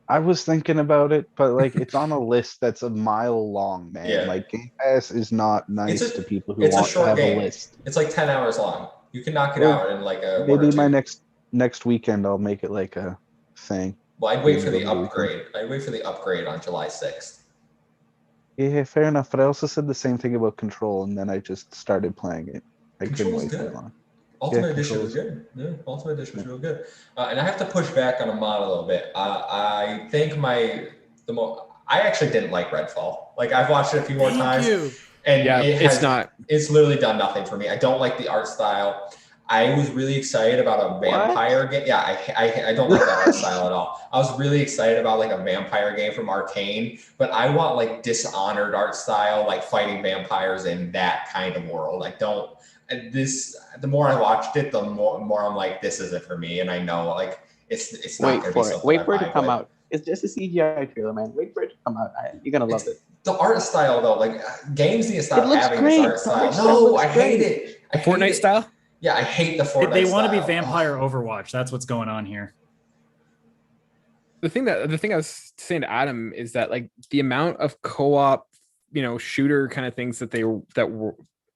S2: I was thinking about it, but like it's on a list that's a mile long, man.
S1: Yeah.
S2: Like Game Pass is not nice to people who
S1: it's
S2: want
S1: a short
S2: to have
S1: game.
S2: a list.
S1: It's like 10 hours long. You can knock it
S2: Well,
S1: out in like a
S2: maybe my next weekend I'll make it like a thing.
S1: Well, I'd wait for the upgrade. I'd wait for the upgrade on July 6th.
S2: Yeah, fair enough. But I also said the same thing about Control, and then I just started playing it. I couldn't wait that long.
S1: Ultimate Edition was good. Yeah, Ultimate Edition was real good. And I have to push back on a mod a little bit. I think I actually didn't like Redfall. Like I've watched it a few more times. And
S4: yeah,
S1: it's literally done nothing for me. I don't like the art style. I was really excited about a vampire game. Yeah, I don't like that art style at all. I was really excited about like a vampire game from Arcane, but I want like Dishonored art style, like fighting vampires in that kind of world. The more I watched it, the more I'm like, this isn't for me. And I know like it's not going to be something.
S6: Wait for it to come out. It's just a CGI trailer, man. Wait for it to come out. You're gonna love it.
S1: The art style though, like games need to stop having this art style. No, I hate it.
S4: Fortnite style?
S1: Yeah, I hate the Fortnite
S5: They want to be
S1: style.
S5: vampire Overwatch. That's what's going on here.
S4: The thing I was saying to Adam is that like the amount of co-op, shooter kind of things that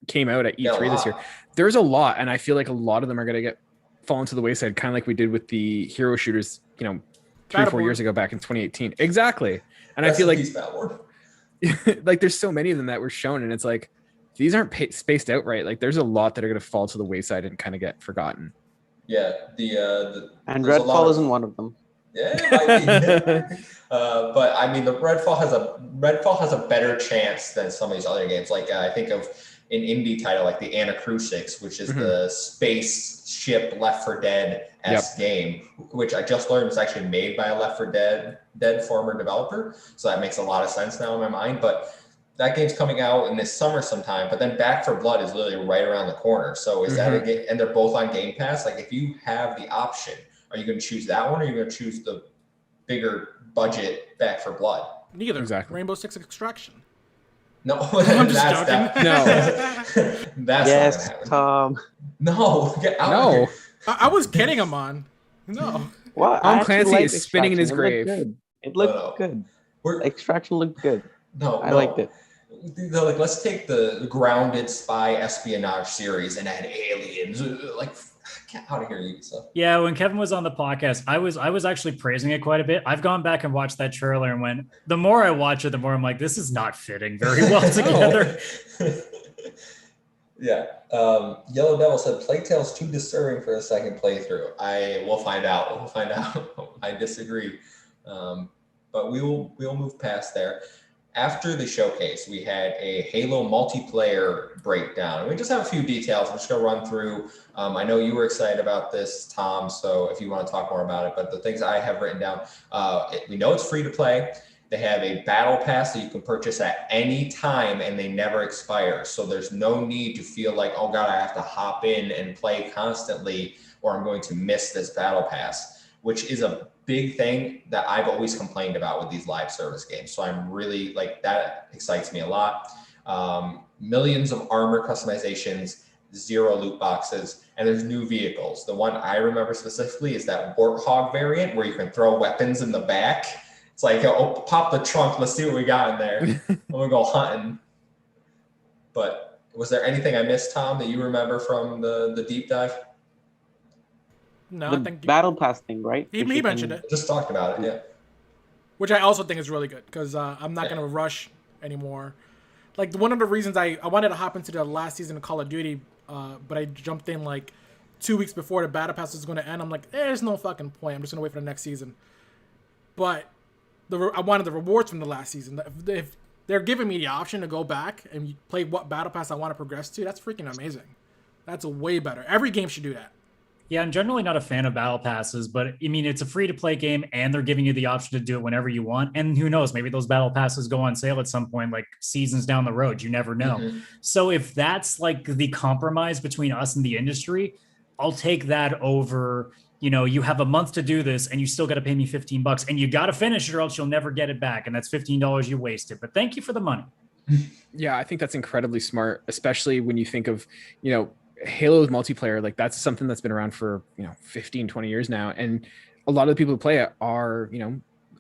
S4: came out at E3 this year, there's a lot, and I feel like a lot of them are gonna fall into the wayside, kind of like we did with the hero shooters, 3 or 4 years ago back in 2018. Exactly, and I feel like like there's so many of them that were shown, and it's like these aren't spaced out right. Like there's a lot that are gonna fall to the wayside and kind of get forgotten.
S1: Yeah,
S6: and Redfall isn't one of them.
S1: Yeah, it might be. But I mean, the Redfall has a better chance than some of these other games. Like I think of an indie title like the Anacrucics, which is the spaceship Left 4 Dead-esque game, which I just learned was actually made by a Left 4 Dead former developer. So that makes a lot of sense now in my mind. But that game's coming out in this summer sometime. But then Back 4 Blood is literally right around the corner. So is that a game? And they're both on Game Pass. Like if you have the option, are you going to choose that one, or are you going to choose the bigger budget Back 4 Blood?
S3: Neither.
S4: Exactly.
S3: Rainbow Six Extraction.
S1: No,
S3: I'm just joking.
S1: That's
S6: yes,
S1: not
S6: Tom.
S1: No, get out of here.
S3: I was kidding him on. No.
S6: What?
S4: Tom Clancy is spinning in his grave.
S6: It looked good. Extraction looked good. I liked it.
S1: Like, let's take the grounded spy espionage series and add aliens. Like, get out of here, you stuff.
S5: Yeah, when Kevin was on the podcast, I was actually praising it quite a bit. I've gone back and watched that trailer, and the more I watch it, the more I'm like, this is not fitting very well together.
S1: Yeah. Yellow Devil said Plague Tale's too disturbing for a second playthrough. We'll find out. We'll find out. I disagree. But we'll move past there. After the showcase, we had a Halo multiplayer breakdown. We just have a few details. I'm just going to run through. I know you were excited about this, Tom, so if you want to talk more about it. But the things I have written down, we know it's free to play. They have a battle pass that you can purchase at any time, and they never expire. So there's no need to feel like, oh, God, I have to hop in and play constantly, or I'm going to miss this battle pass, which is a big thing that I've always complained about with these live service games. So I'm really like, that excites me a lot. Millions of armor customizations, 0 loot boxes, and there's new vehicles. The one I remember specifically is that Warthog variant where you can throw weapons in the back. It's like, oh, pop the trunk. Let's see what we got in there. We'll go hunting. But was there anything I missed, Tom, that you remember from the deep dive?
S3: No,
S6: the
S3: I think
S6: battle pass thing, right?
S3: he mentioned it.
S1: Just talked about it, yeah.
S3: Which I also think is really good because I'm not going to rush anymore like one of the reasons I wanted to hop into the last season of Call of Duty, but I jumped in like 2 weeks before the battle pass was going to end. I'm like, there's no fucking point. I'm just gonna wait for the next season. But I wanted the rewards from the last season. If they're giving me the option to go back and play what battle pass I want to progress to, that's freaking amazing. That's way better. Every game should do that.
S5: Yeah, I'm generally not a fan of battle passes, but I mean, it's a free to play game and they're giving you the option to do it whenever you want. And who knows, maybe those battle passes go on sale at some point, like seasons down the road. You never know.
S1: Mm-hmm.
S5: So if that's like the compromise between us and the industry, I'll take that over, you have a month to do this and you still got to pay me $15 and you got to finish it or else you'll never get it back. And that's $15 you wasted, but thank you for the money.
S4: Yeah, I think that's incredibly smart, especially when you think of, Halo's multiplayer. Like that's something that's been around for, 15, 20 years now. And a lot of the people who play it are,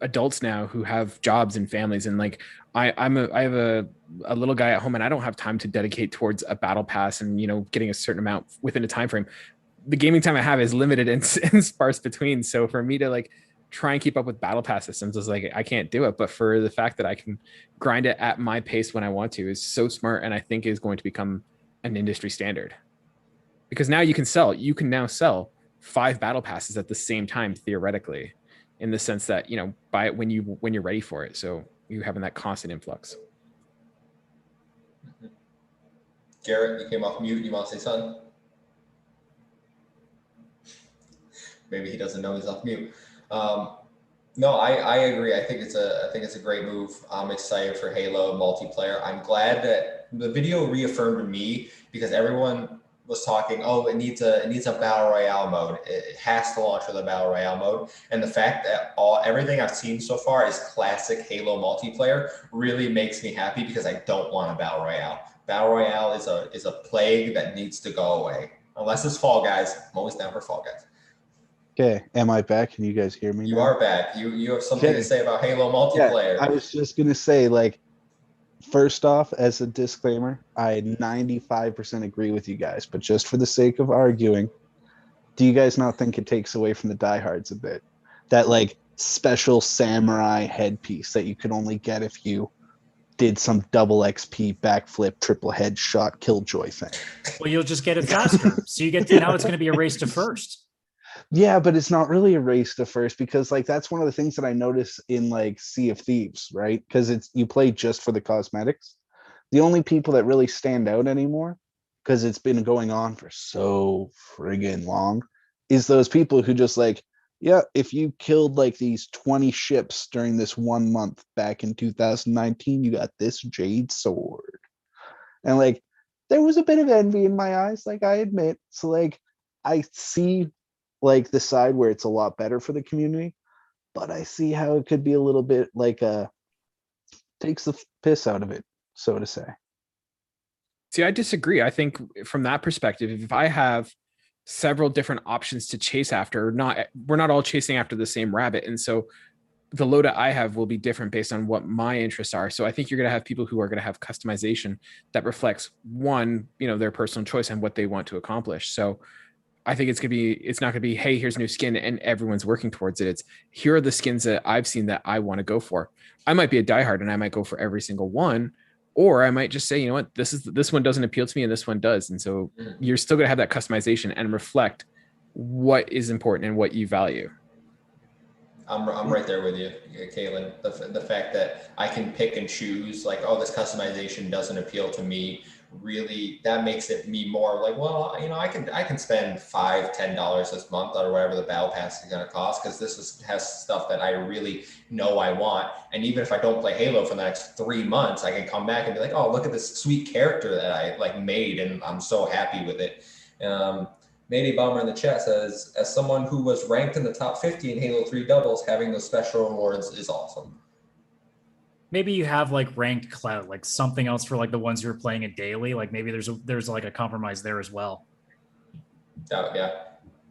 S4: adults now who have jobs and families. And like, I have a little guy at home and I don't have time to dedicate towards a battle pass and, getting a certain amount within a time frame. The gaming time I have is limited and sparse between. So for me to like try and keep up with battle pass systems is like, I can't do it. But for the fact that I can grind it at my pace when I want to is so smart. And I think is going to become an industry standard. Because now you can now sell 5 battle passes at the same time, theoretically, in the sense that, buy it when you're ready for it. So you having that constant influx.
S1: Garrett, you came off mute. You want to say something? Maybe he doesn't know he's off mute. No, I agree. I think it's a great move. I'm excited for Halo multiplayer. I'm glad that the video reaffirmed to me because everyone was talking, it needs a battle royale mode. It has to launch with a battle royale mode. And the fact that everything I've seen so far is classic Halo multiplayer really makes me happy because I don't want a battle royale. Battle royale is a plague that needs to go away. Unless it's Fall Guys. I'm always down for Fall Guys.
S2: Okay, am I back? Can you guys hear me?
S1: You
S2: now?
S1: are back. You have something to say about Halo multiplayer.
S2: Yeah, I was just gonna say, like, first off, as a disclaimer, I 95% agree with you guys, but just for the sake of arguing, do you guys not think it takes away from the diehards a bit? That like special samurai headpiece that you could only get if you did some double XP backflip, triple headshot, killjoy thing.
S5: Well, you'll just get it faster. So you get to, now it's going to be a race to first.
S2: Yeah, but it's not really a race to first because like that's one of the things that I notice in like Sea of Thieves, right? Because you play just for the cosmetics. The only people that really stand out anymore, because it's been going on for so friggin' long, is those people who just like, yeah, if you killed like these 20 ships during this 1 month back in 2019, you got this jade sword. And like there was a bit of envy in my eyes, like I admit. So like I see like the side where it's a lot better for the community, but I see how it could be a little bit like takes the piss out of it, so to say.
S4: See, I disagree. I think from that perspective, if I have several different options to chase after, we're not all chasing after the same rabbit. And so the loadout I have will be different based on what my interests are. So I think you're going to have people who are going to have customization that reflects their personal choice and what they want to accomplish. So I think it's not going to be, hey, here's a new skin and everyone's working towards it. It's here are the skins that I've seen that I want to go for. I might be a diehard and I might go for every single one, or I might just say, you know what, this one doesn't appeal to me and this one does. And so you're still going to have that customization and reflect what is important and what you value.
S1: I'm right there with you, Kayden. The fact that I can pick and choose, like, this customization doesn't appeal to me, really, that makes it me more like, well, I can spend $5-10 this month or whatever the battle pass is going to cost, because has stuff that I really know I want. And even if I don't play Halo for the next 3 months, I can come back and be like, oh, look at this sweet character that I like made, and I'm so happy with it. Mayday Bomber in the chat says, as someone who was ranked in the top 50 in Halo 3 doubles, having those special rewards is awesome.
S5: Maybe you have like ranked clout, like something else for like the ones who are playing it daily. Like maybe there's like a compromise there as well.
S1: Yeah,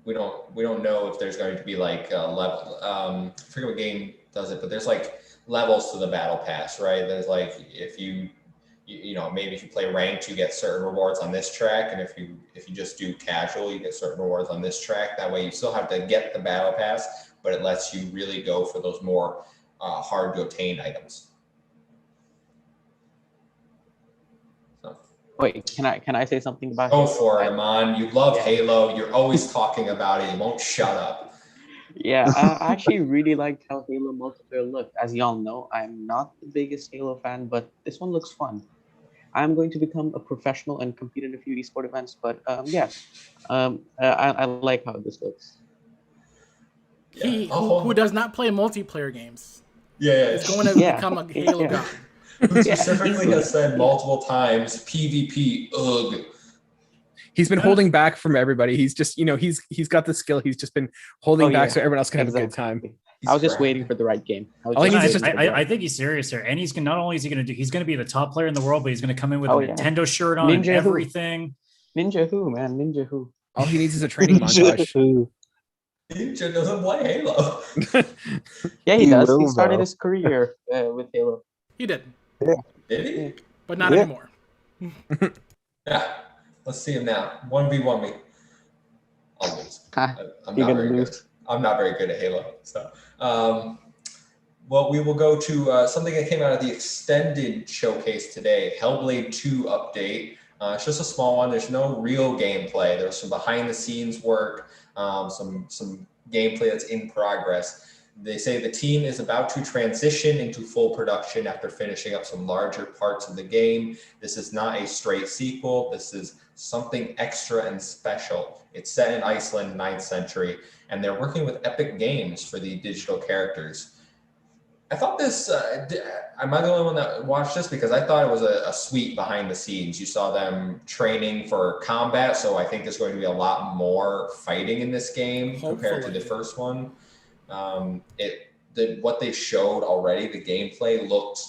S1: we don't know if there's going to be like a level. I forget what game does it, but there's like levels to the battle pass, right? There's like if you maybe if you play ranked, you get certain rewards on this track, and if you just do casual, you get certain rewards on this track. That way, you still have to get the battle pass, but it lets you really go for those more hard to obtain items.
S6: Wait, can I say something about
S1: Go
S6: Halo?
S1: for it, Amon. You love
S6: Yeah.
S1: Halo. You're always talking about it. You won't shut up.
S6: Yeah, I actually really liked how Halo multiplayer looked. As y'all know, I'm not the biggest Halo fan, but this one looks fun. I'm going to become a professional and compete in a few esport events, but I like how this looks.
S3: He
S1: Yeah. Oh,
S3: who does not play multiplayer games
S1: yeah.
S3: is going to
S6: Yeah.
S3: become a Halo
S6: Yeah.
S3: god.
S1: Who
S6: Yeah,
S1: specifically
S6: easily.
S1: has said multiple times PvP. Ugh.
S4: He's been holding back from everybody. He's just, he's got the skill. He's just been holding
S6: Oh,
S4: back
S6: yeah.
S4: so everyone else can have a good time.
S6: Exactly. I was just waiting for the right game.
S4: All he needs is just-
S5: I think he's serious here, and he's not only is he going to do, he's going to be the top player in the world, but he's going to come in with a Nintendo shirt on and everything.
S6: Ninja who, man? Ninja who?
S4: All he needs is a training montage.
S1: Ninja doesn't play Halo.
S6: Yeah, he
S2: He
S6: does.
S2: will,
S6: He started
S2: though.
S6: his career with Halo.
S3: He did,
S1: Did he?
S3: but not
S2: Yeah.
S3: anymore.
S1: Yeah. Let's see him now. 1v1 me. I'll lose. I'm
S6: You're
S1: not
S6: gonna
S1: very
S6: lose.
S1: good. I'm not very good at Halo. So, well, we will go to something that came out of the extended showcase today, Hellblade 2 update. It's just a small one. There's no real gameplay. There's some behind the scenes work, some gameplay that's in progress. They say the team is about to transition into full production after finishing up some larger parts of the game. This is not a straight sequel. This is something extra and special. It's set in Iceland, 9th century, and they're working with Epic Games for the digital characters. I thought this, am I the only one that watched this? Because I thought it was a sweet behind the scenes. You saw them training for combat, so I think there's going to be a lot more fighting in this game compared to the first one. What they showed already, the gameplay looked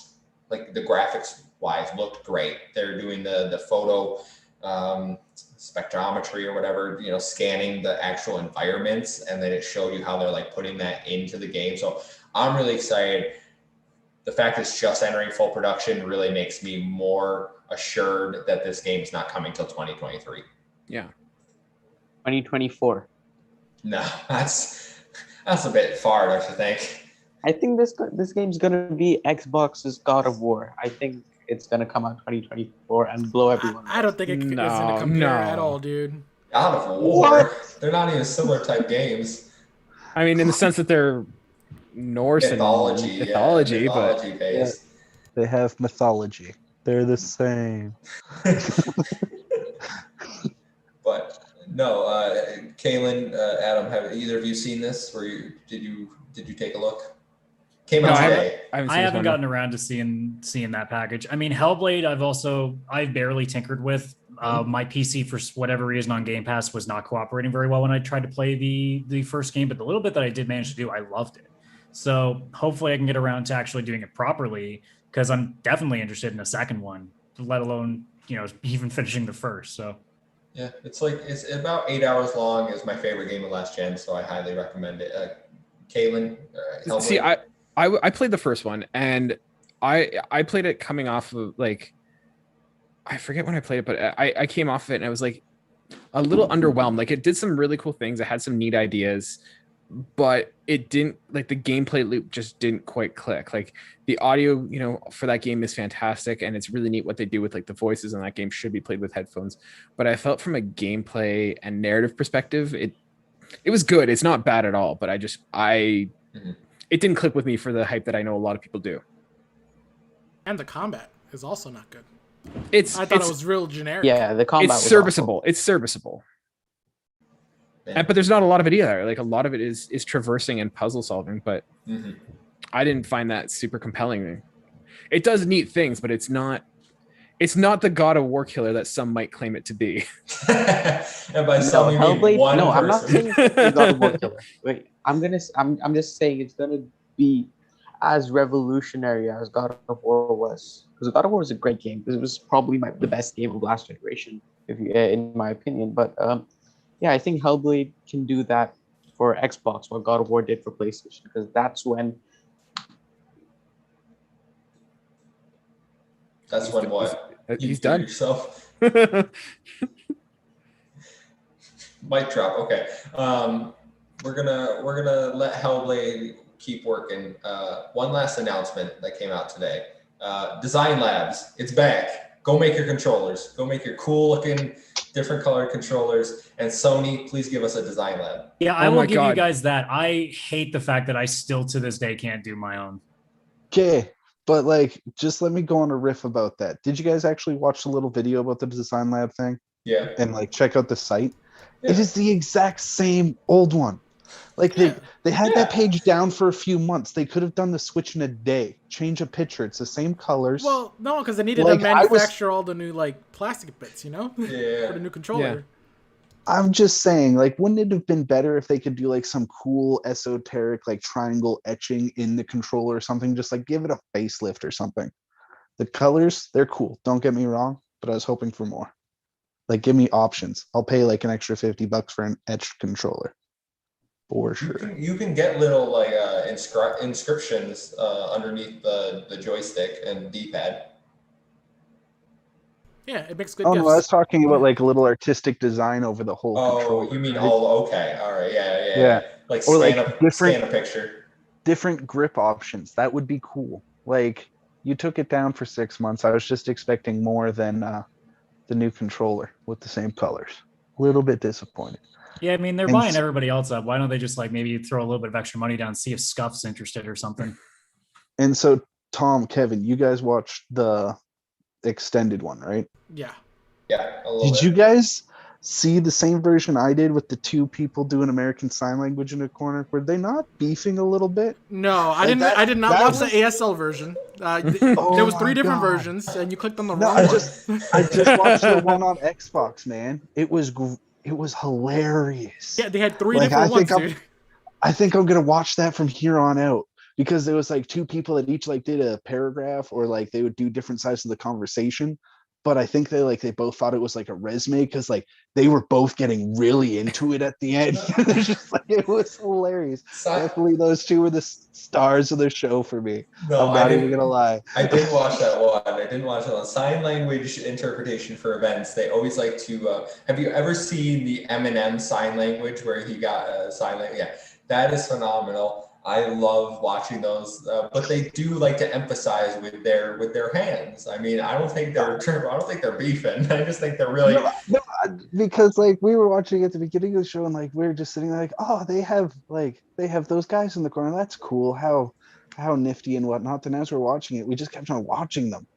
S1: like the graphics wise looked great. They're doing the photo spectrometry or whatever, scanning the actual environments, and then it showed you how they're like putting that into the game. So I'm really excited. The fact it's just entering full production really makes me more assured that this game is not coming till 2023.
S4: Yeah.
S6: 2024.
S1: No, that's a bit far, don't you think?
S6: I think this game's gonna be Xbox's God of War. I think it's gonna come out 2024 and blow everyone.
S3: I don't think it's going to compare at all, dude.
S1: God of War? They're not even similar type games.
S4: I mean, in the sense that they're Norse
S1: mythology,
S4: and mythology,
S1: based.
S2: They have mythology. They're the same.
S1: But no, Kayden, Adam, have either of you seen this? Did you take a look? Came out today.
S5: I haven't gotten around to seeing that package. I mean, Hellblade, I've barely tinkered with. My PC, for whatever reason, on Game Pass was not cooperating very well when I tried to play the first game, but the little bit that I did manage to do, I loved it. So hopefully I can get around to actually doing it properly, because I'm definitely interested in a second one, let alone, even finishing the first. So
S1: yeah, it's about 8 hours long. It's my favorite game of last gen, so I highly recommend it. Kayden, Hellblade?
S4: See, I played the first one, and I played it coming off of I forget when I played it, but I came off of it and I was like a little underwhelmed. Like, it did some really cool things. It had some neat ideas, but it didn't, like, the gameplay loop just didn't quite click. Like, the audio, for that game is fantastic, and it's really neat what they do with, like, the voices in that game should be played with headphones. But I felt from a gameplay and narrative perspective, it was good. It's not bad at all, but it didn't click with me for the hype that I know a lot of people do.
S3: And the combat is also not good.
S4: I
S3: thought it was real generic.
S6: Yeah, the combat
S4: it's
S6: was
S4: serviceable.
S6: awful.
S4: It's serviceable.
S1: Yeah.
S4: But there's not a lot of it either. Like, a lot of it is traversing and puzzle solving, but I didn't find that super compelling. It does neat things, but it's not the God of War killer that some might claim it to be.
S1: And by some, you mean
S6: Hellblade.
S1: one
S6: No,
S1: person.
S6: I'm not saying it's the God of War killer. Wait, I'm just saying it's gonna be as revolutionary as God of War was, because God of War was a great game. It was probably the best game of last generation, in my opinion. But yeah, I think Hellblade can do that for Xbox, what God of War did for PlayStation, because that's when.
S1: That's when what?
S4: He's done.
S1: Yourself. Mic drop. Okay. We're gonna let Hellblade keep working. One last announcement that came out today. Design Labs, it's back. go make your controllers. Go make your cool looking, different colored controllers. And Sony, please give us a design lab.
S5: Yeah, I
S4: Oh
S5: will
S4: my
S5: give you
S4: God.
S5: guys that. I hate the fact that I still to this day can't do my own.
S2: Okay, but like, just let me go on a riff about that. Did you guys actually watch the little video about the design lab thing
S1: Yeah.
S2: and like check out the site?
S1: Yeah.
S2: It is the exact same old one. Like they had that page down for a few months. They could have done the switch in a day. Change a picture. It's the same colors.
S3: Well, no, because they needed
S2: Like,
S3: to manufacture all the new like plastic bits, you know,
S1: Yeah.
S3: for the new controller.
S2: I'm just saying, like, wouldn't it have been better if they could do like some cool esoteric like triangle etching in the controller or something? Just like give it a facelift or something. The colors, they're cool. Don't get me wrong, but I was hoping for more. Like, give me options. I'll pay like an extra $50 for an etched controller. For sure.
S1: You can get little like inscriptions underneath the joystick and D-pad.
S3: Yeah, it makes good
S2: Oh
S3: gifts.
S2: no, I was talking about like a little artistic design over the whole
S1: Oh,
S2: controller.
S1: you mean
S2: right?
S1: okay, all right, yeah.
S2: Yeah.
S1: Like
S2: Or,
S1: scan
S2: like,
S1: scan a picture.
S2: different grip options. That would be cool. Like, you took it down for 6 months. I was just expecting more than the new controller with the same colors. A little bit disappointed.
S5: Yeah, I mean, they're
S2: And
S5: buying everybody else up. Why don't they just like maybe throw a little bit of extra money down, see if Scuff's interested or something?
S2: And so, Tom, Kevin, you guys watched the extended one, right?
S3: Yeah.
S1: Yeah, a little
S2: Did
S1: bit.
S2: you guys see the same version I did with the two people doing American Sign Language in a corner? Were they not beefing a little bit?
S3: No, I
S2: Like
S3: didn't.
S2: that-
S3: I did not
S2: that
S3: watch
S2: was-
S3: the ASL version.
S2: Oh
S3: There was 3
S2: my
S3: different
S2: God.
S3: versions, and you clicked on the
S2: No,
S3: wrong
S2: I
S3: one.
S2: just watched the one on Xbox, man. It was hilarious.
S3: Yeah, they had 3
S2: Like,
S3: different
S2: I think
S3: ones, dude.
S2: I think I'm gonna watch that from here on out because there was like 2 people that each like did a paragraph or like they would do different sides of the conversation. But I think they both thought it was like a resume because like they were both getting really into it at the end. It's just like it was hilarious. Definitely those 2 were the stars of the show for me.
S1: No,
S2: I'm not even gonna lie.
S1: I did watch that one. I didn't watch it on sign language interpretation for events. They always like to. Have you ever seen the Eminem sign language where he got sign language? Yeah, that is phenomenal. I love watching those, but they do like to emphasize with their hands. I mean, I don't think they're beefing. I just think they're really.
S2: No, because like we were watching at the beginning of the show and like we were just sitting there like, oh, they have those guys in the corner. That's cool. How nifty and whatnot. Then as we're watching it, we just kept on watching them,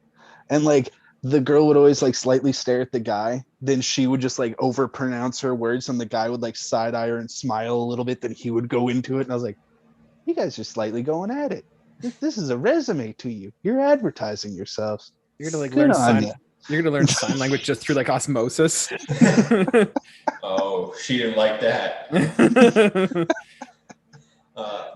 S2: and like the girl would always like slightly stare at the guy. Then she would just like overpronounce her words, and the guy would like side eye her and smile a little bit. Then he would go into it, and I was like, you guys are slightly going at it. This is a resume to you. You're advertising yourselves.
S4: You're gonna like
S2: Good
S4: learn
S2: on
S4: sign.
S2: ya.
S4: You're gonna learn sign language just through like osmosis.
S1: Oh, she didn't like that.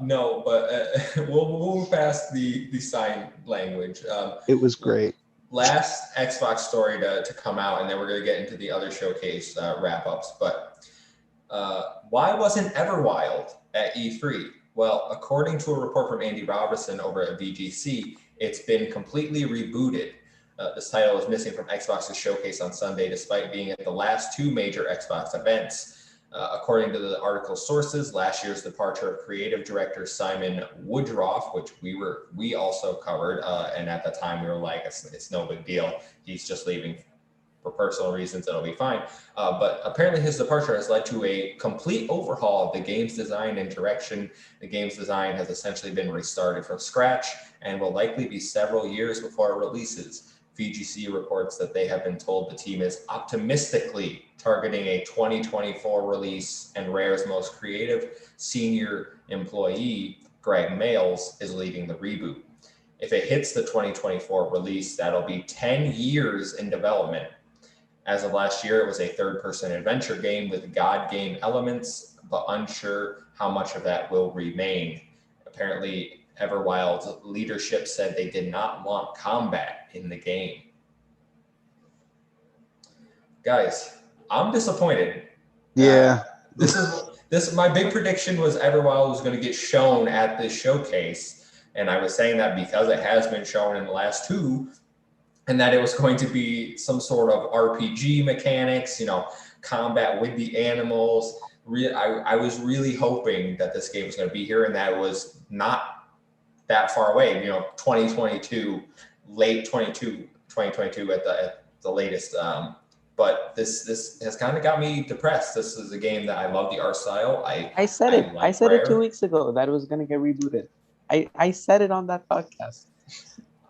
S1: No, but we'll move past the sign language.
S2: It was great.
S1: Last Xbox story to come out, and then we're going to get into the other showcase wrap-ups. But why wasn't Everwild at E3? Well, according to a report from Andy Robertson over at VGC, it's been completely rebooted. This title was missing from Xbox's showcase on Sunday, despite being at the last 2 major Xbox events. According to the article's sources, last year's departure of creative director Simon Woodruff, which we also covered, and at the time we were like, it's no big deal. He's just leaving for personal reasons. It'll be fine. But apparently his departure has led to a complete overhaul of the game's design and direction. The game's design has essentially been restarted from scratch and will likely be several years before it releases. VGC reports that they have been told the team is optimistically targeting a 2024 release, and Rare's most creative senior employee, Greg Males, is leading the reboot. If it hits the 2024 release, that'll be 10 years in development. As of last year, it was a third-person adventure game with God game elements, but unsure how much of that will remain. Apparently, Everwild's leadership said they did not want combat in the game. Guys, I'm disappointed.
S2: Yeah.
S1: This my big prediction was Everwild was going to get shown at this showcase, and I was saying that because it has been shown in the last 2, and that it was going to be some sort of RPG mechanics, combat with the animals. I was really hoping that this game was going to be here, and that it was not that far away, 2022, late 2022 at the latest. But this has kind of got me depressed. This is a game that I love the art style.
S6: I said it. I
S1: like
S6: said it 2
S1: Rare.
S6: weeks ago that it was gonna get rebooted. I said it on that podcast.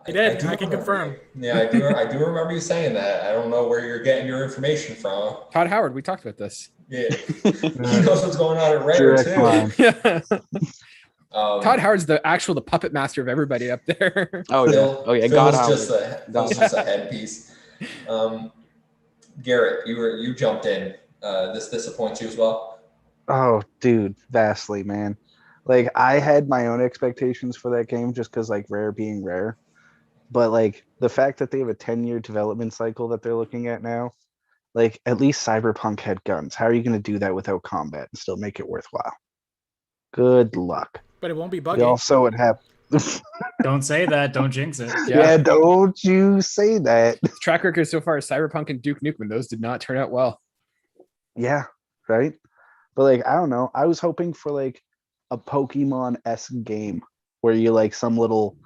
S3: You did.
S1: do
S3: I can
S1: remember
S3: confirm.
S1: you. Yeah, I do remember you saying that. I don't know where you're getting your information from.
S4: Todd Howard, we talked about this.
S1: Yeah, he knows what's going on at Rare
S2: Direct
S1: too.
S2: line.
S4: Yeah.
S1: Um,
S4: Todd Howard's the puppet master of everybody up there.
S6: Oh yeah.
S1: Phil,
S6: Oh yeah.
S1: Phil
S6: God
S1: is
S6: Howard.
S1: Phil's just a headpiece. Garrett, you jumped in. This disappoints you as well?
S2: Oh, dude, vastly, man. Like, I had my own expectations for that game just because, like, Rare being Rare. But, like, the fact that they have a 10-year development cycle that they're looking at now, like, at least Cyberpunk had guns. How are you going to do that without combat and still make it worthwhile? Good luck.
S3: But it won't be
S2: We
S3: buggy.
S2: also would have.
S5: Don't say that. Don't jinx it.
S2: Yeah, don't you say that.
S4: Track record so far is Cyberpunk and Duke Nukem. Those did not turn out well.
S2: Yeah, right? But, like, I don't know. I was hoping for, like, a Pokemon-esque game where you, like, some little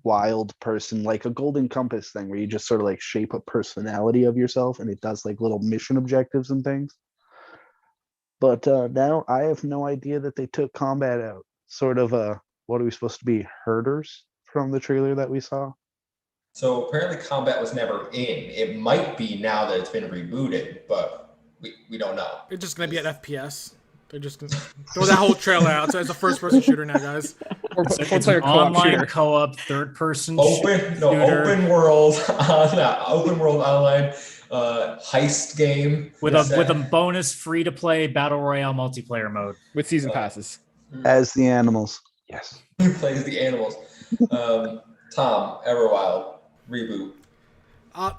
S2: wild person, like a Golden Compass thing where you just sort of, like, shape a personality of yourself and it does, like, little mission objectives and things. But now I have no idea that they took combat out. Sort of, what are we supposed to be, herders from the trailer that we saw?
S1: So apparently combat was never in. It might be now that it's been rebooted, but we don't know.
S3: It's just gonna be an FPS. They're just gonna throw that whole trailer out. So it's a first-person shooter now, guys.
S4: Or
S5: It's
S4: four-player
S5: an
S4: co-op
S5: online
S4: shooter.
S5: co-op third-person
S1: Open world open world online heist game
S5: with a bonus free-to-play battle royale multiplayer mode.
S4: With season passes.
S2: As the animals. Yes.
S1: Who plays the animals. Tom Everwild reboot.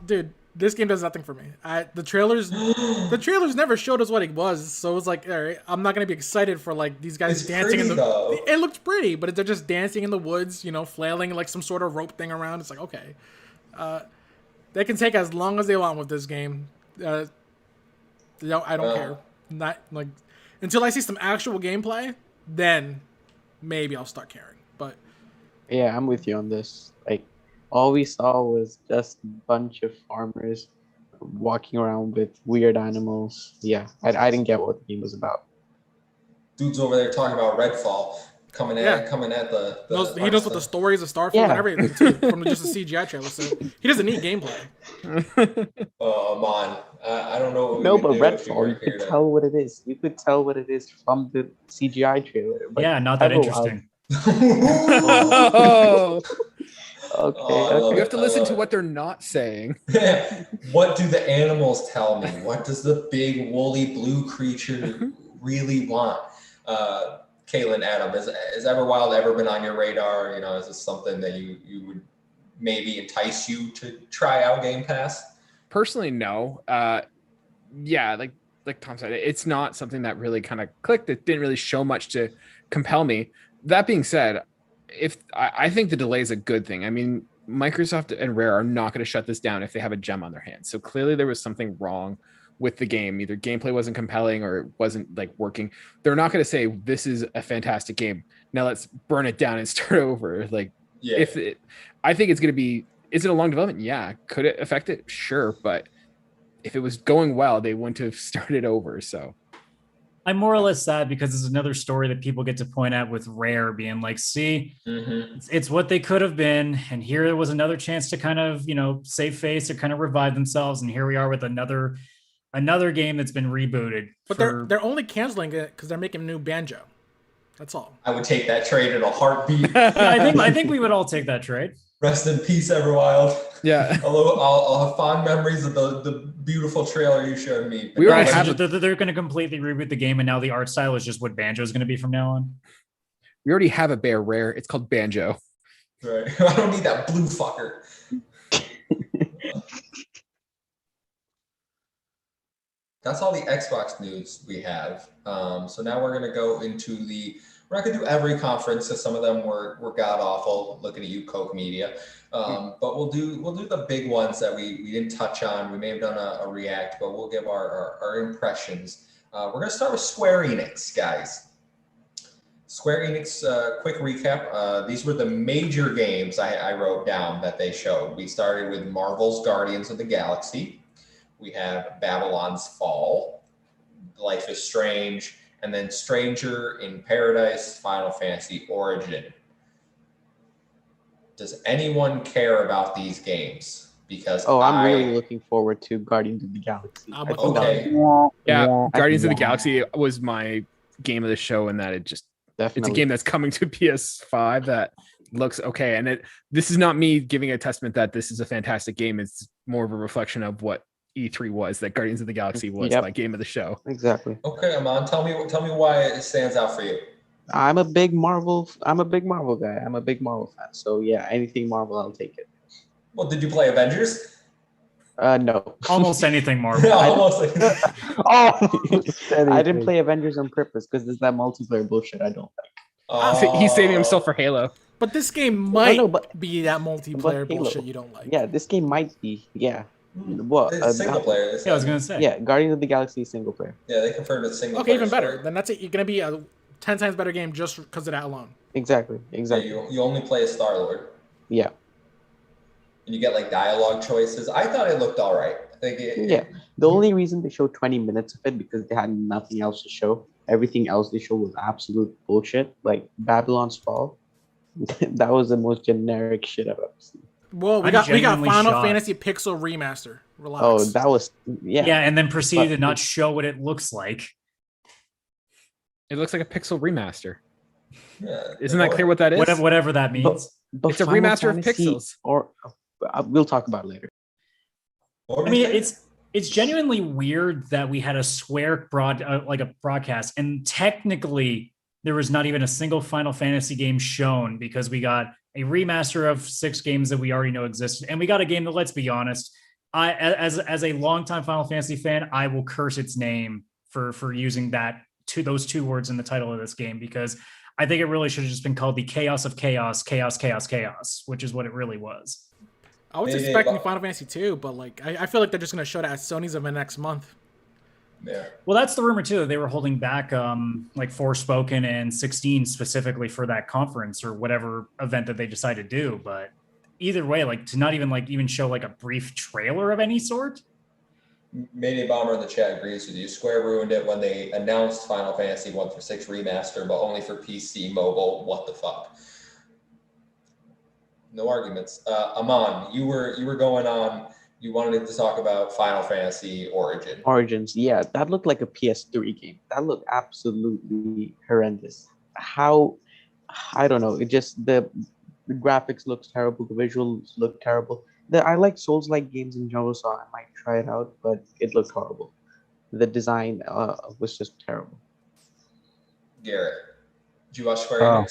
S3: Dude, this game does nothing for me. The trailers never showed us what it was, so it was like, all right, I'm not gonna be excited for like these guys
S1: It's
S3: dancing in
S1: pretty,
S3: the.
S1: though.
S3: It looked pretty, but they're just dancing in the woods, flailing like some sort of rope thing around. It's like, okay, they can take as long as they want with this game. I don't care. Not like until I see some actual gameplay, then maybe I'll start caring. But
S6: Yeah, I'm with you on this. Like, all we saw was just a bunch of farmers walking around with weird animals. Yeah, I didn't get what the game was about.
S1: Dude's over there talking about Redfall coming at the
S3: he knows what the stories of Starfield and everything too, from just the CGI trailer. So he doesn't need gameplay.
S1: Oh man, I don't know. What we
S6: No,
S1: would
S6: but
S1: do if
S6: Redfall,
S1: were
S6: you
S1: here
S6: could
S1: to-
S6: tell what it is. You could tell what it is from the CGI trailer. But
S5: Yeah, not that
S6: Everwild-
S5: interesting.
S4: Oh,
S6: Okay,
S1: Oh, I love
S4: you have to
S1: I
S4: listen
S1: love
S4: to
S1: it.
S4: what they're not saying.
S1: What do the animals tell me? What does the big woolly blue creature really want? Kayden, Adam, has Everwild ever been on your radar? Is this something that you would maybe entice you to try out Game Pass?
S4: Personally, no. Yeah, like Tom said, it's not something that really kind of clicked. It didn't really show much to compel me. That being said, I think the delay is a good thing. I mean, Microsoft and Rare are not going to shut this down if they have a gem on their hands. So clearly there was something wrong with the game. Either gameplay wasn't compelling or it wasn't like working. They're not going to say this is a fantastic game. Now let's burn it down and start over. Like,
S1: Yeah.
S4: I think it's going to be. Is it a long development? Yeah. Could it affect it? Sure, but if it was going well, they wouldn't have started over. So
S5: I'm more or less sad because it's another story that people get to point at with Rare being like, see,
S1: Mm-hmm.
S5: it's what they could have been. And here was another chance to kind of, save face or kind of revive themselves. And here we are with another game that's been rebooted.
S3: But they're only canceling it because they're making a new Banjo. That's all.
S1: I would take that trade in a heartbeat.
S5: Yeah, I think we would all take that trade.
S1: Rest in peace, Everwild.
S4: yeah,
S1: Although I'll have fond memories of the beautiful trailer you showed me.
S4: We already
S5: Right,
S4: have
S5: so they're going to completely reboot the game, and now the art style is just what Banjo is going to be from now on.
S4: we already have a bear Rare. It's called Banjo.
S1: Right. I don't need that blue fucker. That's all the Xbox news we have. So now we're going to go into we're not going to do every conference because some of them were god awful. Looking at you, Coke Media. But we'll do the big ones that we didn't touch on. We may have done a react, but we'll give our impressions. We're going to start with Square Enix, guys. Square Enix, quick recap. These were the major games I wrote down that they showed. We started with Marvel's Guardians of the Galaxy. We have Babylon's Fall, Life is Strange, and then Stranger in Paradise, Final Fantasy Origin. Does anyone care about these games? Because
S6: I'm really looking forward to Guardians of the Galaxy.
S3: I'm
S6: I think
S1: okay.
S4: Yeah, Guardians of the
S6: Yeah.
S4: Galaxy was my game of the show, and that it's a
S6: definitely.
S4: game that's coming to PS5 that looks okay. And this is not me giving a testament that this is a fantastic game. It's more of a reflection of what E3 was, that Guardians of the Galaxy was my game of the show.
S6: Exactly.
S1: Okay, Aman, tell me why it stands out for you.
S6: I'm a big Marvel guy. I'm a big Marvel fan. So yeah, anything Marvel, I'll take it.
S1: Well, did you play Avengers?
S6: No.
S5: Almost anything Marvel.
S1: Almost.
S6: I didn't play Avengers on purpose because there's that multiplayer bullshit I don't like.
S4: He's saving himself for Halo.
S3: But this game might
S6: but-
S3: be that multiplayer
S6: Halo.
S3: bullshit you don't like.
S6: Yeah, this game might be. Yeah. What?
S1: It's single player.
S5: Yeah, I was gonna say.
S6: Yeah, Guardians of the Galaxy is single player.
S1: Yeah, they confirmed it's single
S3: Okay,
S1: player.
S3: even better.
S1: story.
S3: Then that's it. You're gonna be a 10 times better game just because of that alone.
S6: Exactly.
S1: Yeah, you only play as Star Lord.
S6: Yeah.
S1: And you get like dialogue choices. I thought it looked all right. I think
S6: Yeah. The only reason they showed 20 minutes of it because they had nothing else to show. Everything else they showed was absolute bullshit. Like Babylon's Fall. That was the most generic shit I've ever seen.
S3: Well, we
S5: I'm
S3: got
S5: genuinely
S3: Final
S5: shocked.
S3: Fantasy Pixel Remaster. Relax.
S6: Oh, that was
S5: Yeah, and then proceeded
S6: But-
S5: to not show what it looks like.
S4: It looks like a pixel remaster.
S1: Yeah.
S4: Isn't that clear what that is?
S5: Whatever that means.
S6: But
S4: It's a
S6: Final
S4: remaster of
S6: Fantasy
S4: Pixels.
S6: Or we'll talk about it later.
S1: What
S5: I
S1: do you
S5: mean,
S1: think?
S5: it's genuinely weird that we had a Square broadcast, and technically there was not even a single Final Fantasy game shown because we got a remaster of 6 games that we already know existed, and we got a game that, let's be honest, as a longtime Final Fantasy fan, I will curse its name for using those 2 words in the title of this game, because I think it really should have just been called the Chaos of Chaos, Chaos, Chaos, Chaos, which is what it really was.
S3: I was
S1: Maybe
S3: expecting
S1: about-
S3: Final Fantasy 2, but like I feel like they're just gonna show that at Sony's event next month.
S1: Yeah.
S5: Well, that's the rumor too, that they were holding back like Forspoken and 16 specifically for that conference or whatever event that they decide to do. But either way, like to not even show like a brief trailer of any sort.
S1: Mayday Bomber in the chat agrees with you. Square ruined it when they announced Final Fantasy 1 for 6 remaster, but only for PC mobile. What the fuck? No arguments. Aman, you were going on. You wanted to talk about Final Fantasy
S6: Origins, yeah, that looked like a PS3 game. That looked absolutely horrendous. How, I don't know. It just the graphics looks terrible. The visuals look terrible. I like Souls-like games in general, so I might try it out. But it looked horrible. The design was just terrible.
S1: Garrett, did you watch Square
S2: Oh.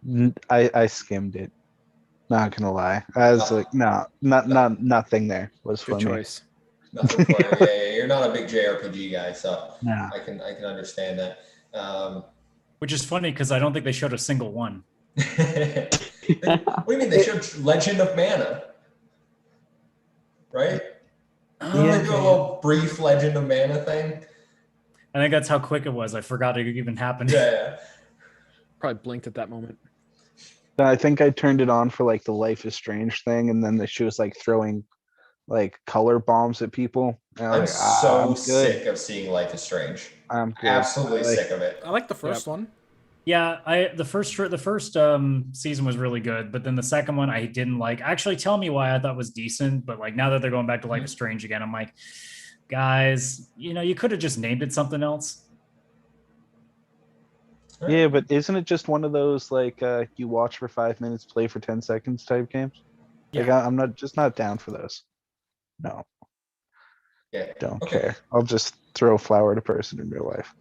S1: Enix?
S2: I skimmed it. Not gonna lie. I was like, no, nothing there was for
S4: Good
S2: me.
S4: choice.
S1: Nothing for you. Yeah, you're not a big JRPG guy, so
S2: No.
S1: I can understand that.
S5: Which is funny because I don't think they showed a single one.
S1: What do you mean they showed Legend of Mana? Right? Didn't they do a little brief Legend of Mana thing?
S5: I think that's how quick it was. I forgot it even happened.
S1: Yeah.
S4: Probably blinked at that moment.
S2: I think I turned it on for like the Life is Strange thing, and then she was like throwing like color bombs at people. And I
S1: I'm
S2: was like,
S1: so
S2: I'm good.
S1: sick of seeing Life is Strange.
S2: I'm good.
S1: Absolutely
S2: I like-
S1: sick of it.
S3: I like the first one.
S5: Yeah, the first season was really good, but then the second one I didn't like. Actually, tell me why I thought was decent, but like now that they're going back to Life is Strange again, I'm like, guys, you could have just named it something else.
S2: Yeah, but isn't it just one of those like you watch for 5 minutes, play for 10 seconds type games? Like I'm not down for those. No,
S1: Yeah.
S2: don't
S1: Okay.
S2: care. I'll just throw a flower at a person in real life.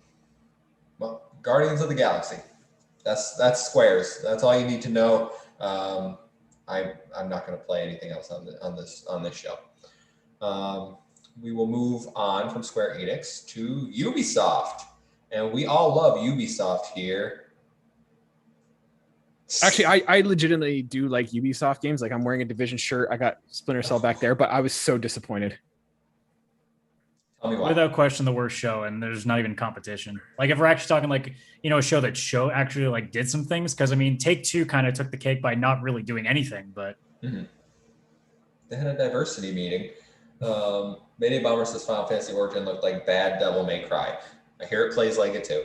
S1: Well, Guardians of the Galaxy. That's Squares. That's all you need to know. I'm not going to play anything else on this show. We will move on from Square Enix to Ubisoft, and we all love Ubisoft here.
S4: Actually, I legitimately do like Ubisoft games. Like I'm wearing a Division shirt. I got Splinter Cell back there, but I was so disappointed.
S1: Tell me why.
S5: Without question, the worst show, and there's not even competition. Like if we're actually talking like, a show that actually like did some things, because I mean, Take-Two kind of took the cake by not really doing anything, but
S1: they had a diversity meeting. Mayday Bomber says Final Fantasy Origin looked like bad Devil May Cry. I hear it plays like it too.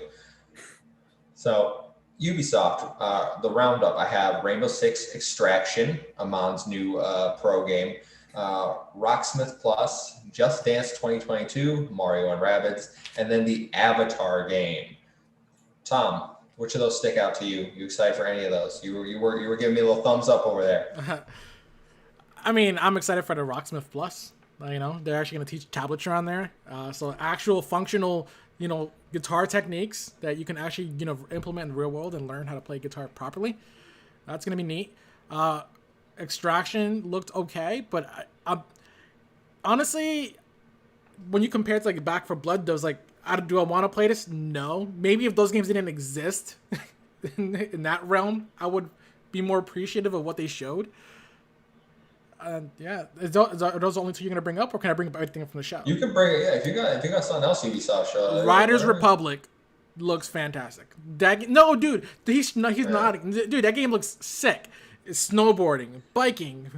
S1: So Ubisoft, the roundup, I have Rainbow Six Extraction, Amon's new pro game, Rocksmith Plus, Just Dance 2022, Mario and Rabbids, and then the Avatar game. Tom, which of those stick out to you? You excited for any of those? You were giving me a little thumbs up over there.
S3: I mean, I'm excited for the Rocksmith Plus. They're actually going to teach tablature on there. So actual functional, guitar techniques that you can actually, implement in the real world and learn how to play guitar properly. That's going to be neat. Extraction looked okay, but honestly, when you compare it to like Back 4 Blood, do I want to play this? No. Maybe if those games didn't exist in that realm, I would be more appreciative of what they showed. Yeah, are those the only two you're gonna bring up, or can I bring up everything from the show?
S1: You can bring it. Yeah, if you got something else, Ubisoft show.
S3: Riders Republic looks fantastic. No, dude, he's not. Dude, that game looks sick. It's snowboarding, biking,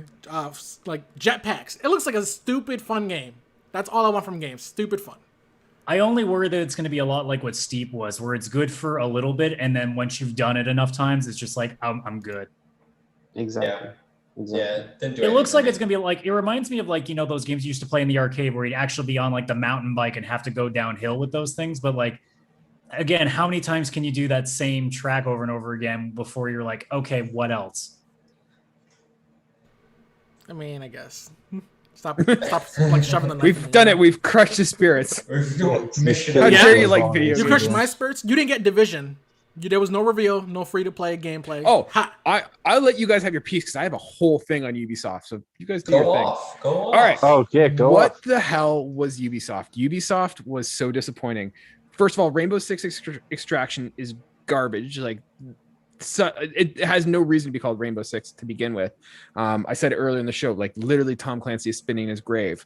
S3: like jetpacks. It looks like a stupid fun game. That's all I want from games. Stupid fun.
S5: I only worry that it's going to be a lot like what Steep was, where it's good for a little bit, and then once you've done it enough times, it's just like I'm good.
S6: Exactly.
S1: Yeah. Yeah,
S5: it looks like it's gonna be like, it reminds me of like, those games you used to play in the arcade where you'd actually be on like the mountain bike and have to go downhill with those things. But like, again, how many times can you do that same track over and over again before you're like, okay, what else?
S3: I mean, I guess. Stop like shoving the knife.
S4: We've done it. We've crushed the spirits.
S1: Mission.
S4: How dare you like video
S3: You
S4: games?
S3: crushed my spirits. You didn't get Division. There was no reveal, no free-to-play gameplay.
S4: Oh, I'll let you guys have your piece because I have a whole thing on Ubisoft. So you guys do your thing.
S1: Go off.
S4: All right.
S2: Oh, yeah, go
S4: What
S2: off.
S4: the hell was Ubisoft? Ubisoft was so disappointing. First of all, Rainbow Six Extraction is garbage. It has no reason to be called Rainbow Six to begin with. I said it earlier in the show, like literally Tom Clancy is spinning his grave.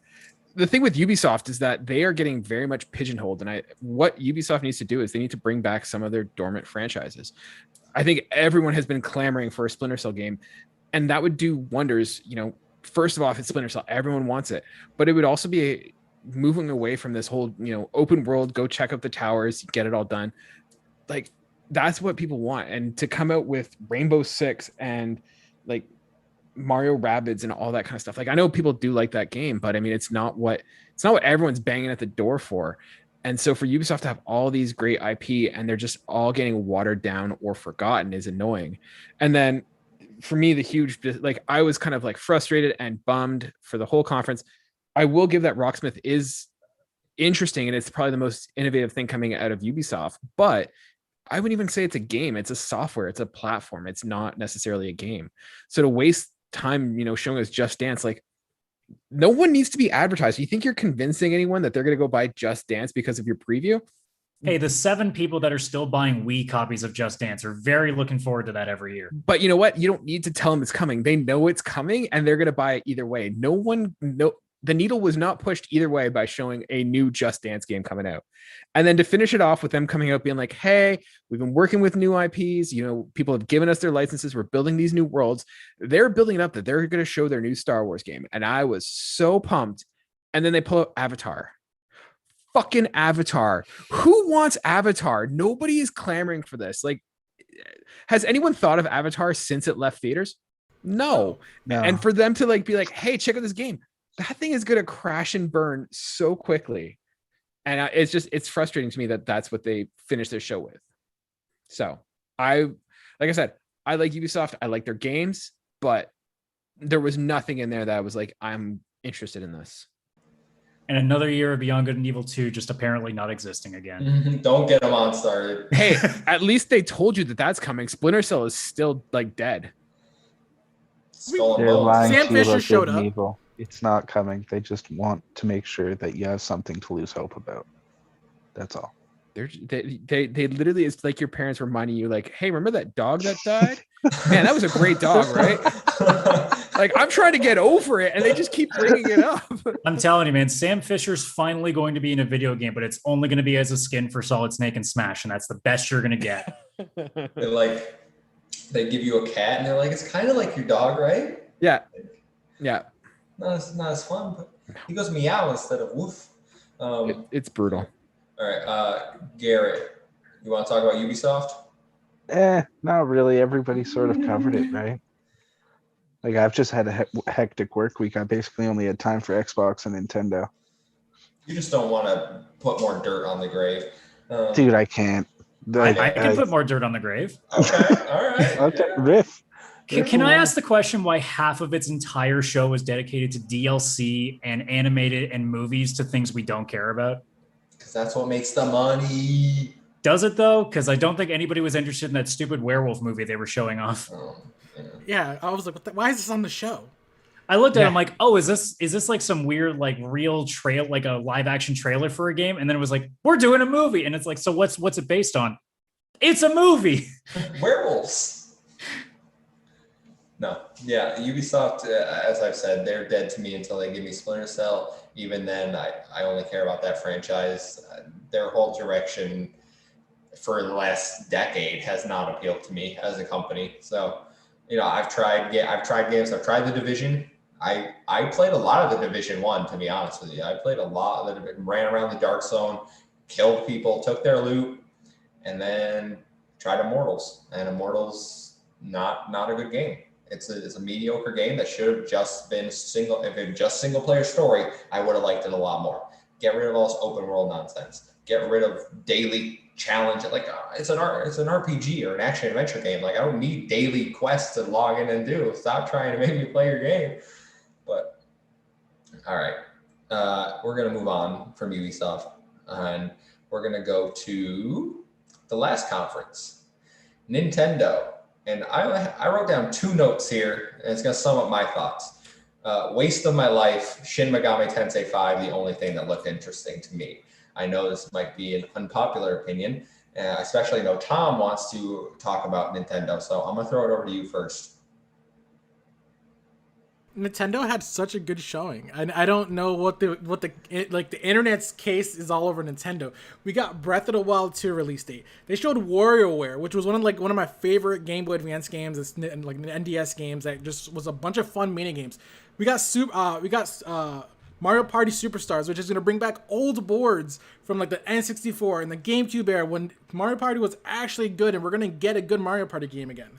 S4: The thing with Ubisoft is that they are getting very much pigeonholed. And what Ubisoft needs to do is they need to bring back some of their dormant franchises. I think everyone has been clamoring for a Splinter Cell game, and that would do wonders. First of all, if it's Splinter Cell, everyone wants it, but it would also be moving away from this whole, open world, go check out the towers, get it all done. Like that's what people want. And to come out with Rainbow Six and like Mario Rabbids and all that kind of stuff. Like I know people do like that game, but I mean, it's not what everyone's banging at the door for. And so for Ubisoft to have all these great IP and they're just all getting watered down or forgotten is annoying. And then for me, the huge, like I was kind of like frustrated and bummed for the whole conference. I will give that Rocksmith is interesting and it's probably the most innovative thing coming out of Ubisoft, but I wouldn't even say it's a game. It's a software. It's a platform. It's not necessarily a game. So to waste time, showing us Just Dance, like no one needs to be advertised. You think you're convincing anyone that they're going to go buy Just Dance because of your preview?
S5: Hey, the 7 people that are still buying Wii copies of Just Dance are very looking forward to that every year.
S4: But you know what? You don't need to tell them it's coming. They know it's coming and they're going to buy it either way. The needle was not pushed either way by showing a new Just Dance game coming out. And then to finish it off with them coming out being like, hey, we've been working with new IPs. People have given us their licenses. We're building these new worlds. They're building it up that they're going to show their new Star Wars game. And I was so pumped. And then they pull out Avatar. Fucking Avatar. Who wants Avatar? Nobody is clamoring for this. Like, has anyone thought of Avatar since it left theaters? No. And for them to be like, hey, check out this game. That thing is going to crash and burn so quickly. And it's frustrating to me that that's what they finished their show with. So like I said, I like Ubisoft. I like their games, but there was nothing in there that I was like, I'm interested in this.
S5: And another year of Beyond Good and Evil 2 just apparently not existing again.
S1: Don't get them on started.
S4: Hey, at least they told you that that's coming. Splinter Cell is still dead.
S2: They're lying
S3: Sam
S2: to you
S3: Fisher
S2: about
S3: showed
S2: Good and
S3: up.
S2: Evil. It's not coming. They just want to make sure that you have something to lose hope about. That's all.
S4: They literally, it's like your parents reminding you, like, hey, remember that dog that died? Man, that was a great dog, right? Like, I'm trying to get over it, and they just keep bringing it up.
S5: I'm telling you, man, Sam Fisher's finally going to be in a video game, but it's only going to be as a skin for Solid Snake and Smash, and that's the best you're going to get.
S1: They're like, they give you a cat, and they're like, it's kind of like your dog, right?
S4: Yeah.
S1: Not as fun, but he goes meow instead of woof.
S4: It's brutal.
S1: All right, Garrett, you want to talk about Ubisoft?
S2: Not really. Everybody sort of covered it, right? Like, I've just had a hectic work week. I basically only had time for Xbox and Nintendo.
S1: You just don't want to put more dirt on the grave.
S2: Dude, I can't.
S5: I can put more dirt on the grave.
S1: Okay, all right.
S2: Okay, riff.
S5: Can I ask the question why half of its entire show was dedicated to DLC and animated and movies to things we don't care about?
S1: Because that's what makes the money.
S5: Does it though? Because I don't think anybody was interested in that stupid werewolf movie they were showing off.
S3: Yeah, I was like, why is this on the show?
S5: I looked at it, I'm like, oh, is this like some weird, like real trail, like a live action trailer for a game? And then it was like, we're doing a movie. And it's like, so what's it based on? It's a movie.
S1: Werewolves. No, yeah, Ubisoft, as I've said, they're dead to me until they give me Splinter Cell. Even then, I only care about that franchise. Their whole direction for the last decade has not appealed to me as a company. So, I've tried games. I've tried The Division. I played a lot of The Division 1, to be honest with you. I played a lot of the ran around the Dark Zone, killed people, took their loot, and then tried Immortals. And Immortals, not a good game. It's a mediocre game that should have just been single. If it was just single player story, I would have liked it a lot more. Get rid of all this open world nonsense. Get rid of daily challenge. Like it's an RPG or an action adventure game. Like I don't need daily quests to log in and do. Stop trying to make me play your game. But all right, we're gonna move on from Ubisoft and we're gonna go to the last conference, Nintendo. And I wrote down 2 notes here, and it's going to sum up my thoughts. Waste of my life, Shin Megami Tensei 5, the only thing that looked interesting to me. I know this might be an unpopular opinion. I especially know Tom wants to talk about Nintendo, so I'm going to throw it over to you first.
S3: Nintendo had such a good showing. I don't know what the internet's case is all over Nintendo. We got Breath of the Wild 2 release date. They showed WarioWare, which was one of my favorite Game Boy Advance games. It's like NDS games that just was a bunch of fun mini games. We got Mario Party Superstars, which is going to bring back old boards from like the N64 and the GameCube era when Mario Party was actually good, and we're going to get a good Mario Party game again.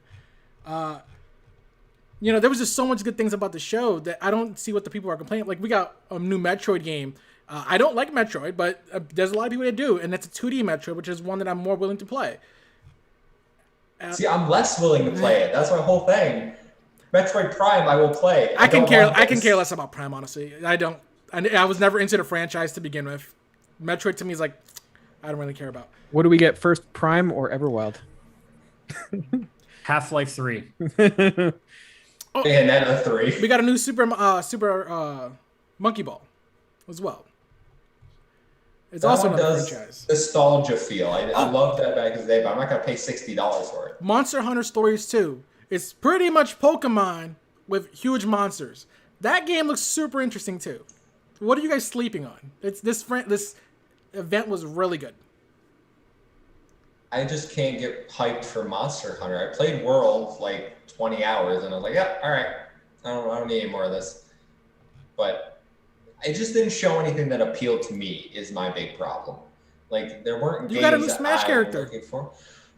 S3: There was just so much good things about the show that I don't see what the people are complaining. Like, we got a new Metroid game. I don't like Metroid, but there's a lot of people that do, and it's a 2D Metroid, which is one that I'm more willing to play.
S1: See, I'm less willing to play it. That's my whole thing. Metroid Prime, I will play.
S3: I can care less about Prime, honestly. I was never into the franchise to begin with. Metroid to me is like, I don't really care about.
S4: What do we get first, Prime or Everwild?
S5: Half-Life 3.
S3: Oh,
S1: and then a 3.
S3: We got a new Super Monkey Ball as well. It's
S1: that
S3: also
S1: one
S3: another
S1: does
S3: franchise.
S1: Nostalgia feel. I love that back in the day, but I'm not going to pay $60 for it.
S3: Monster Hunter Stories 2. It's pretty much Pokemon with huge monsters. That game looks super interesting too. What are you guys sleeping on? This event was really good.
S1: I just can't get hyped for Monster Hunter. I played World like 20 hours and I was like, yeah, all right. I don't need any more of this. But it just didn't show anything that appealed to me is my big problem. Like there weren't
S3: You
S1: games
S3: got a new
S1: that
S3: Smash
S1: I'm
S3: character.
S1: looking for.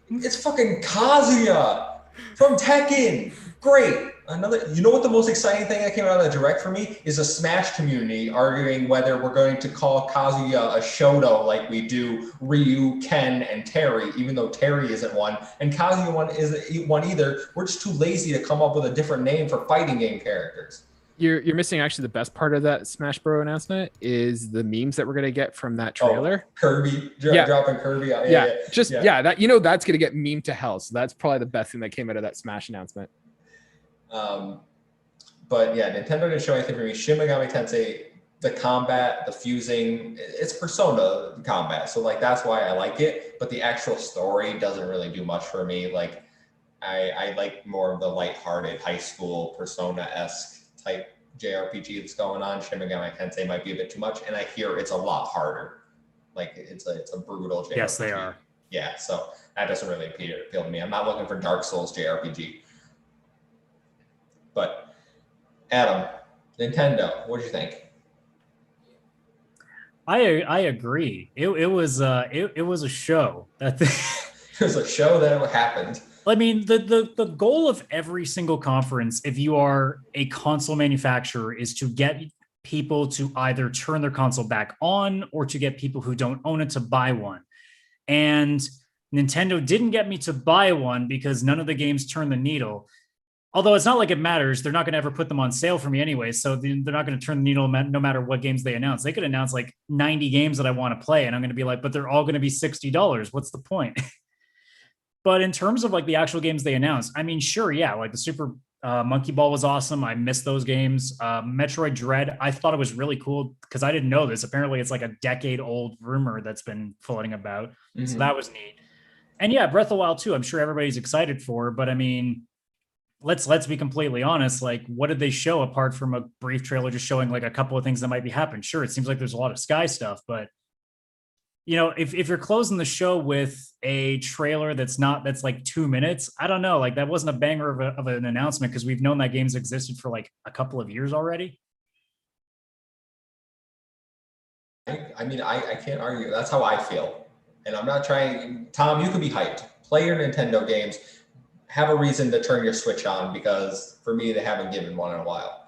S1: It's fucking Kazuya from Tekken. Great. You know what the most exciting thing that came out of the Direct for me is a Smash community arguing whether we're going to call Kazuya a Shoto like we do Ryu, Ken, and Terry, even though Terry isn't one, and Kazuya isn't one either. We're just too lazy to come up with a different name for fighting game characters.
S4: You're missing actually the best part of that Smash Bros. Announcement is the memes that we're gonna get from that trailer.
S1: Oh, Kirby, dropping Kirby out.
S4: That's gonna get meme to hell. So that's probably the best thing that came out of that Smash announcement.
S1: But yeah, Nintendo didn't show anything for me. Shin Megami Tensei, the combat, the fusing, it's Persona combat. So like, that's why I like it, but the actual story doesn't really do much for me. Like I like more of the lighthearted high school Persona-esque type JRPG that's going on. Shin Megami Tensei might be a bit too much, and I hear it's a lot harder. Like it's a brutal JRPG.
S5: Yes, they are.
S1: Yeah, so that doesn't really appeal to me. I'm not looking for Dark Souls JRPG. But Adam, Nintendo, what do you think?
S5: I agree. It was a show that
S1: It was a show that happened.
S5: I mean, the goal of every single conference, if you are a console manufacturer, is to get people to either turn their console back on or to get people who don't own it to buy one. And Nintendo didn't get me to buy one because none of the games turn the needle. Although it's not like it matters. They're not going to ever put them on sale for me anyway. So they're not going to turn the needle no matter what games they announce. They could announce like 90 games that I want to play. And I'm going to be like, but they're all going to be $60. What's the point? But in terms of like the actual games they announced, I mean, sure, yeah, like the Super Monkey Ball was awesome. I missed those games. Metroid Dread, I thought it was really cool because I didn't know this. Apparently, it's like a decade-old rumor that's been floating about. Mm-hmm. So that was neat. And yeah, Breath of the Wild too. I'm sure everybody's excited for. But I mean, let's be completely honest. Like, what did they show apart from a brief trailer just showing like a couple of things that might be happening? Sure, it seems like there's a lot of Sky stuff, but you know, if you're closing the show with a trailer that's like 2 minutes, I don't know, like that wasn't a banger of an announcement because we've known that game's existed for like a couple of years already.
S1: I mean, I can't argue. That's how I feel. And I'm not trying, Tom, you can be hyped. Play your Nintendo games. Have a reason to turn your Switch on because for me, they haven't given one in a while.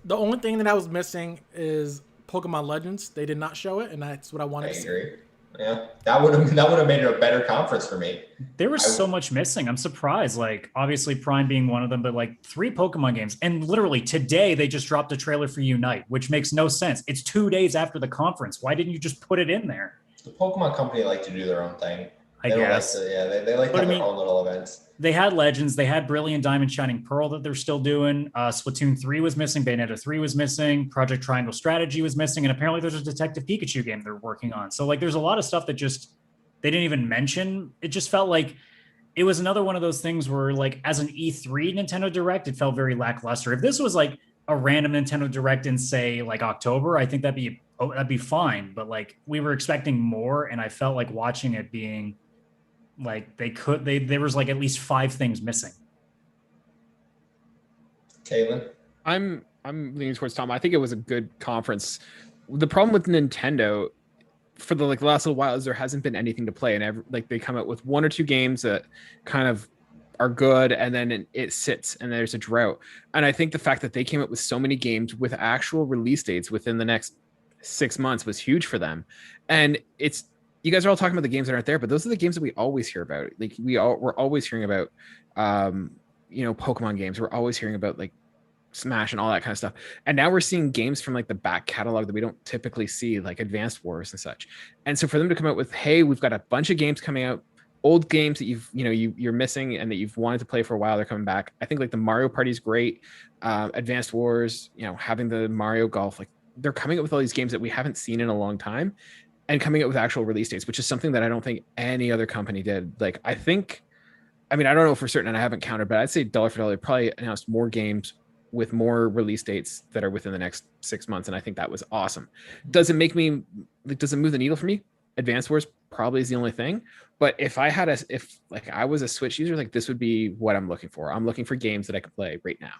S3: The only thing that I was missing is Pokemon Legends. They did not show it, and that's what I wanted to see.
S1: I agree. Yeah, that would have made it a better conference for me.
S5: There was so much missing. I'm surprised. Like obviously Prime being one of them, but like 3 Pokemon games. And literally today they just dropped a trailer for Unite, which makes no sense. It's 2 days after the conference. Why didn't you just put it in there?
S1: The Pokemon company like to do their own thing.
S5: I guess.
S1: They like to have their own little events.
S5: They had Legends. They had Brilliant Diamond Shining Pearl that they're still doing. Splatoon 3 was missing. Bayonetta 3 was missing. Project Triangle Strategy was missing. And apparently there's a Detective Pikachu game they're working on. So like there's a lot of stuff that just they didn't even mention. It just felt like it was another one of those things where like as an E3 Nintendo Direct, it felt very lackluster. If this was like a random Nintendo Direct in say like October, I think that'd be fine. But like we were expecting more and I felt like watching it being like there was like at least 5 things missing.
S1: Kayden?
S4: I'm leaning towards Tom. I think it was a good conference. The problem with Nintendo for the last little while is there hasn't been anything to play, and they come out with 1 or 2 games that kind of are good, and then it sits, and there's a drought. And I think the fact that they came up with so many games with actual release dates within the next 6 months was huge for them. And you guys are all talking about the games that aren't there, but those are the games that we always hear about. Like we're always hearing about, Pokemon games. We're always hearing about like Smash and all that kind of stuff. And now we're seeing games from like the back catalog that we don't typically see, like Advanced Wars and such. And so for them to come out with, hey, we've got a bunch of games coming out, old games that you're missing and that you've wanted to play for a while, they're coming back. I think like the Mario Party is great. Advanced Wars, having the Mario Golf, like they're coming up with all these games that we haven't seen in a long time. And coming up with actual release dates, which is something that I don't think any other company did. Like, I don't know for certain, and I haven't counted, but I'd say dollar for dollar, probably announced more games with more release dates that are within the next 6 months. And I think that was awesome. Does it move the needle for me? Advanced Wars probably is the only thing. But if I was a Switch user, like this would be what I'm looking for. I'm looking for games that I can play right now.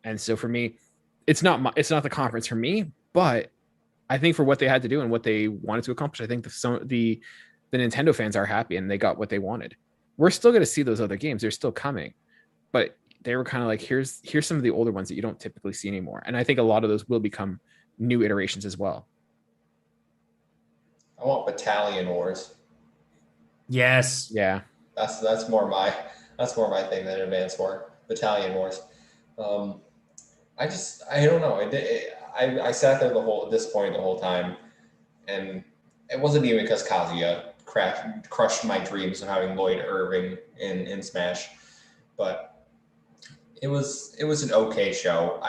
S4: And so for me, it's not the conference for me, but I think for what they had to do and what they wanted to accomplish, I think the Nintendo fans are happy and they got what they wanted. We're still going to see those other games. They're still coming, but they were kind of like, here's some of the older ones that you don't typically see anymore. And I think a lot of those will become new iterations as well.
S1: I want Battalion Wars.
S5: Yes.
S4: Yeah.
S1: That's more my thing than Advanced War. Battalion Wars. I don't know. I sat there disappointed the whole time, and it wasn't even because Kazuya crushed my dreams of having Lloyd Irving in Smash, but it was an okay show.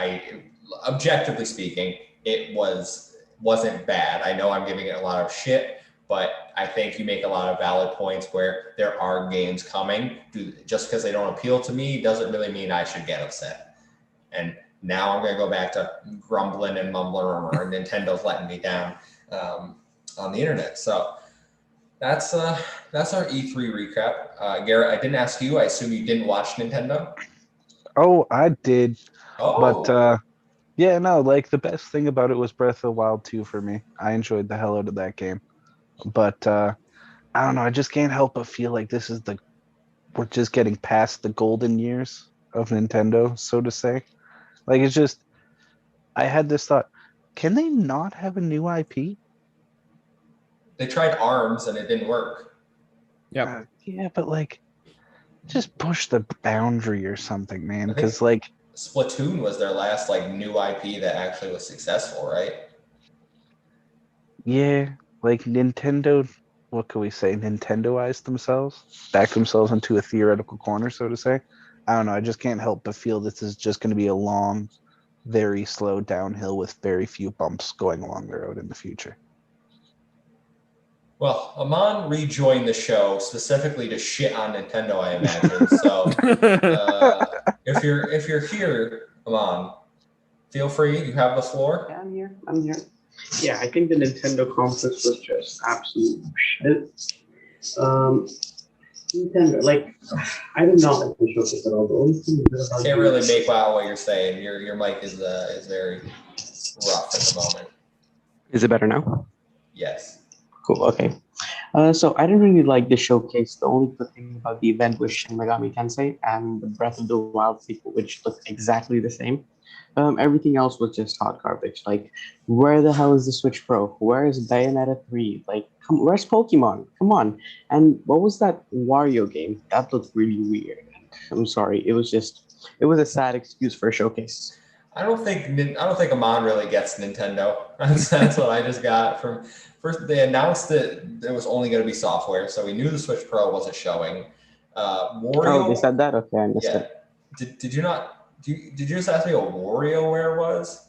S1: Objectively speaking, it wasn't bad. I know I'm giving it a lot of shit, but I think you make a lot of valid points where there are games coming. Just because they don't appeal to me doesn't really mean I should get upset. And Now I'm going to go back to grumbling and mumbling, or Nintendo's letting me down on the internet. So that's our E3 recap. Garrett, I didn't ask you. I assume you didn't watch Nintendo.
S2: Oh, I did.
S1: Oh,
S2: But yeah, no, like the best thing about it was Breath of the Wild 2 for me. I enjoyed the hell out of that game. But I don't know, I just can't help but feel like we're just getting past the golden years of Nintendo, so to say. Like it's just I had this thought, can they not have a new IP?
S1: they tried ARMS and it didn't work.
S4: Yep.
S2: Yeah, but like just push the boundary or something, man.
S1: I think-
S2: Because like
S1: Splatoon was their last like new IP that actually was successful, right?
S2: yeah, like Nintendo, what can we say? Nintendoized themselves, backed themselves into a theoretical corner, so to say. I don't know. I just can't help but feel this is just going to be a long, very slow downhill with very few bumps going along the road in the future.
S1: Well, Amon rejoined the show specifically to shit on Nintendo, I imagine. So if you're here, Amon, feel free. You have the floor.
S6: Yeah, I'm here. Yeah, I think the Nintendo conference was just absolute shit. Nintendo, like, I did not like the showcase at all. The only thing that about
S1: Can't really make out what you're saying. Your mic is very rough at the moment.
S6: Is it better now?
S1: Yes.
S6: Cool. Okay. So I didn't really like the showcase. The only good thing about the event was Shin Megami Tensei and the Breath of the Wild sequel, which looked exactly the same. Everything else was just hot garbage. Like, where the hell is the Switch Pro? Where is Bayonetta 3? Like, where's Pokemon? Come on. And what was that Wario game? That looked really weird. I'm sorry. It was a sad excuse for a showcase.
S1: I don't think Amon really gets Nintendo. That's what I just got from first. They announced that there was only going to be software, so we knew the Switch Pro wasn't showing. Wario.
S6: Oh, they said that? Okay, I missed it.
S1: Did you not? Did you just ask me what WarioWare was?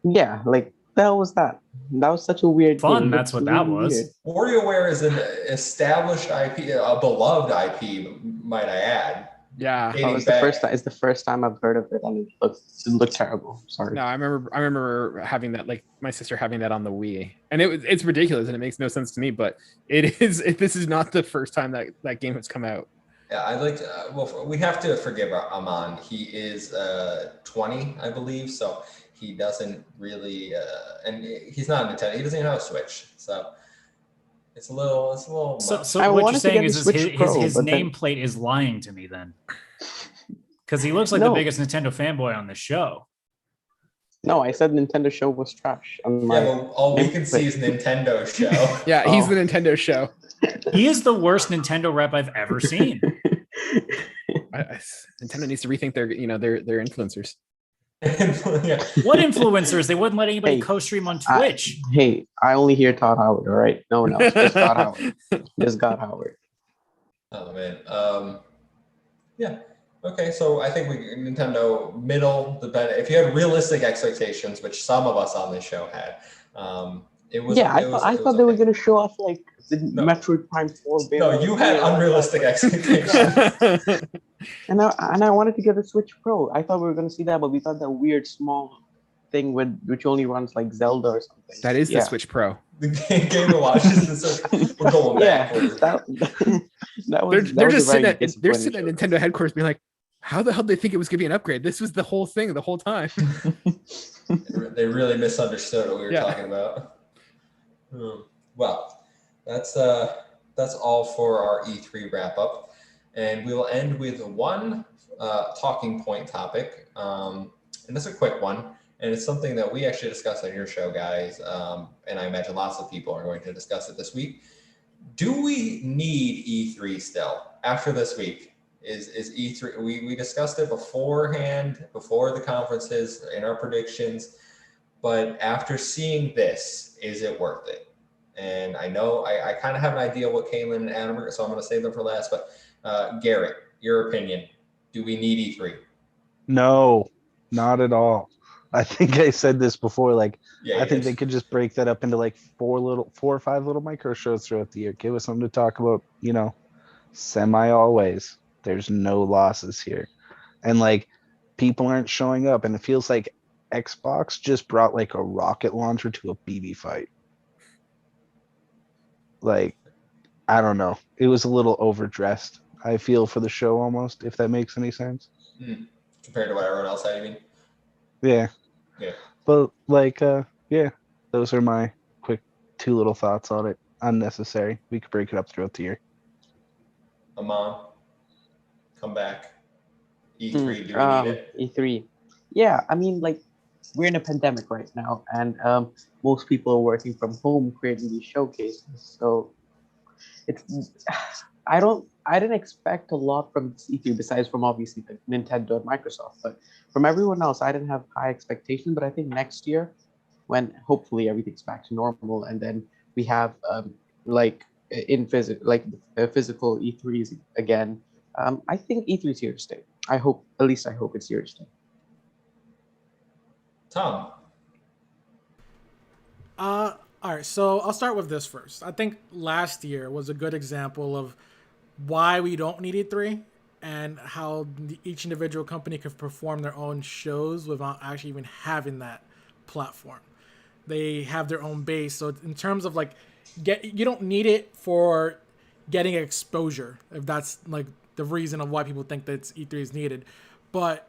S6: Yeah, like the hell was that? That was such a weird
S5: Fun,
S6: game.
S5: that's what that was.
S6: Weird.
S1: WarioWare is an established IP, a beloved IP, might I add.
S4: Yeah.
S1: Dating
S6: It's
S1: back-
S6: the first time I've heard of it, and it looked terrible. Sorry.
S4: No, I remember having that, like my sister having that on the Wii, and it's ridiculous and it makes no sense to me. But this is not the first time that game has come out.
S1: Yeah, I'd like to. Well, we have to forgive Amon. He is 20, I believe, so he doesn't really, and he's not a Nintendo. He doesn't even have a Switch, so it's a little.
S5: So
S1: much.
S6: I
S5: what you're
S6: wanted to
S5: saying
S6: get
S5: is
S6: the
S5: his
S6: Switch Pro,
S5: his
S6: but then-
S5: nameplate is lying to me then. Because he looks like the
S6: No.
S5: biggest Nintendo fanboy on the show.
S6: No, I said Nintendo show was trash.
S1: Yeah, but all we can see is Nintendo show.
S4: Yeah, he's
S6: Oh.
S4: the Nintendo show.
S5: He is the worst Nintendo rep I've ever seen.
S4: Nintendo needs to rethink their influencers.
S1: Yeah.
S5: What influencers? They wouldn't let anybody
S6: Hey,
S5: co-stream on Twitch.
S6: Hey, I only hear Todd Howard, all right? No one else. Just Todd Howard. Just God Howard.
S1: Oh man. Yeah. Okay, so I think Nintendo middle the better. If you had realistic expectations, which some of us on this show had, it was.
S6: Yeah, I thought they were
S1: okay.
S6: gonna show off like the
S1: No.
S6: Metroid Prime 4.
S1: No, you had unrealistic expectations.
S6: And I wanted to get a Switch Pro. I thought we were gonna see that, but we thought that weird small thing which only runs like Zelda or something.
S4: That is
S6: Yeah.
S4: the Switch Pro.
S1: The Game & Watch is we're going
S6: Yeah,
S1: backwards.
S6: that was.
S4: They're just
S6: a very
S4: sitting at
S6: disappointing
S4: Nintendo headquarters being like, how the hell did they think it was gonna be an upgrade? This was the whole thing the whole time.
S1: They really misunderstood what we were
S4: Yeah.
S1: talking about. Well, that's all for our E3 wrap up, and we will end with one talking point topic, and that's a quick one, and it's something that we actually discussed on your show, guys, and I imagine lots of people are going to discuss it this week. Do we need E3 still after this week? Is E3? We discussed it beforehand, before the conferences, in our predictions. But after seeing this, is it worth it? And I know I kind of have an idea what Kayden and Adam are, so I'm going to save them for last. But Garrett, your opinion: do we need E3?
S2: No, not at all. I think I said this before. Like,
S1: Yeah,
S2: I think
S1: they
S2: they could just break that up into like 4 or 5 little micro shows throughout the year. Give us something to talk about, semi always. There's no losses here. And like, people aren't showing up, and it feels like Xbox just brought like a rocket launcher to a BB fight. Like, I don't know. It was a little overdressed, I feel, for the show almost, if that makes any sense.
S1: Compared to what everyone else had, you mean?
S2: Yeah.
S1: Yeah.
S2: But like, yeah, those are my quick 2 little thoughts on it. Unnecessary. We could break it up throughout the year.
S1: Amon, come back. E3, do we need it?
S6: E3. Yeah, I mean, like, we're in a pandemic right now, and most people are working from home creating these showcases. So it's I didn't expect a lot from E3 besides from obviously like Nintendo and Microsoft, but from everyone else, I didn't have high expectations. But I think next year, when hopefully everything's back to normal, and then we have physical E3s again, I think E3 is here to stay. I hope it's here to stay.
S1: Tom.
S3: All right, so I'll start with this first. I think last year was a good example of why we don't need E3 and how each individual company could perform their own shows without actually even having that platform. They have their own base. So in terms of like, you don't need it for getting exposure, if that's like the reason of why people think that E3 is needed. But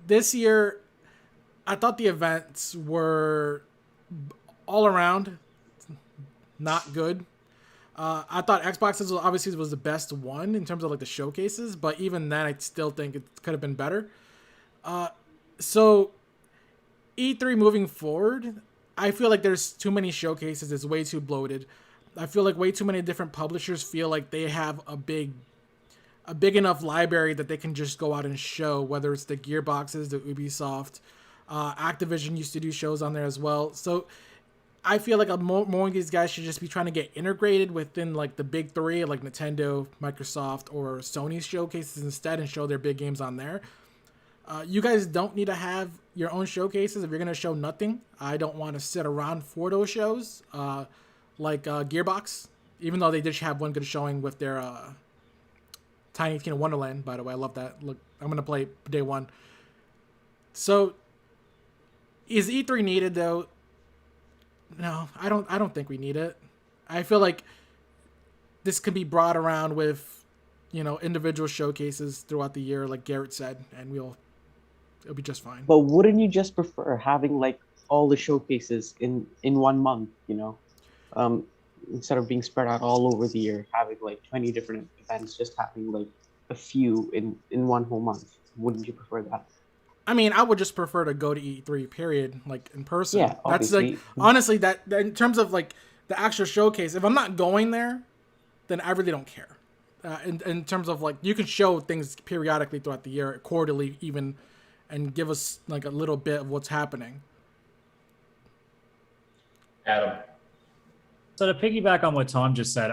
S3: this year, I thought the events were all around not good. I thought Xbox's obviously was the best one in terms of like the showcases, but even then, I still think it could have been better. So E3 moving forward, I feel like there's too many showcases. It's way too bloated. I feel like way too many different publishers feel like they have a big enough library that they can just go out and show, whether it's the Gearboxes, the Ubisoft, Activision used to do shows on there as well. So I feel like more of these guys should just be trying to get integrated within like the big 3, like Nintendo, Microsoft, or Sony's showcases instead, and show their big games on there. You guys don't need to have your own showcases if you're going to show nothing. I don't want to sit around for those shows, like Gearbox, even though they did have one good showing with their Tiny Tina Wonderland, by the way. I love that. Look, I'm going to play day 1. So is E3 needed though? No, I don't think we need it. I feel like this could be brought around with, individual showcases throughout the year, like Garrett said, and it'll be just fine.
S6: But wouldn't you just prefer having like all the showcases in 1 month, instead of being spread out all over the year, having like 20 different events, just having like a few in 1 whole month? Wouldn't you prefer that?
S3: I mean, I would just prefer to go to E3, period, like in person.
S6: Yeah, obviously.
S3: That's like, honestly, that in terms of like the actual showcase, if I'm not going there, then I really don't care. In terms of like, you can show things periodically throughout the year, quarterly even, and give us like a little bit of what's happening.
S1: Adam.
S5: So to piggyback on what Tom just said,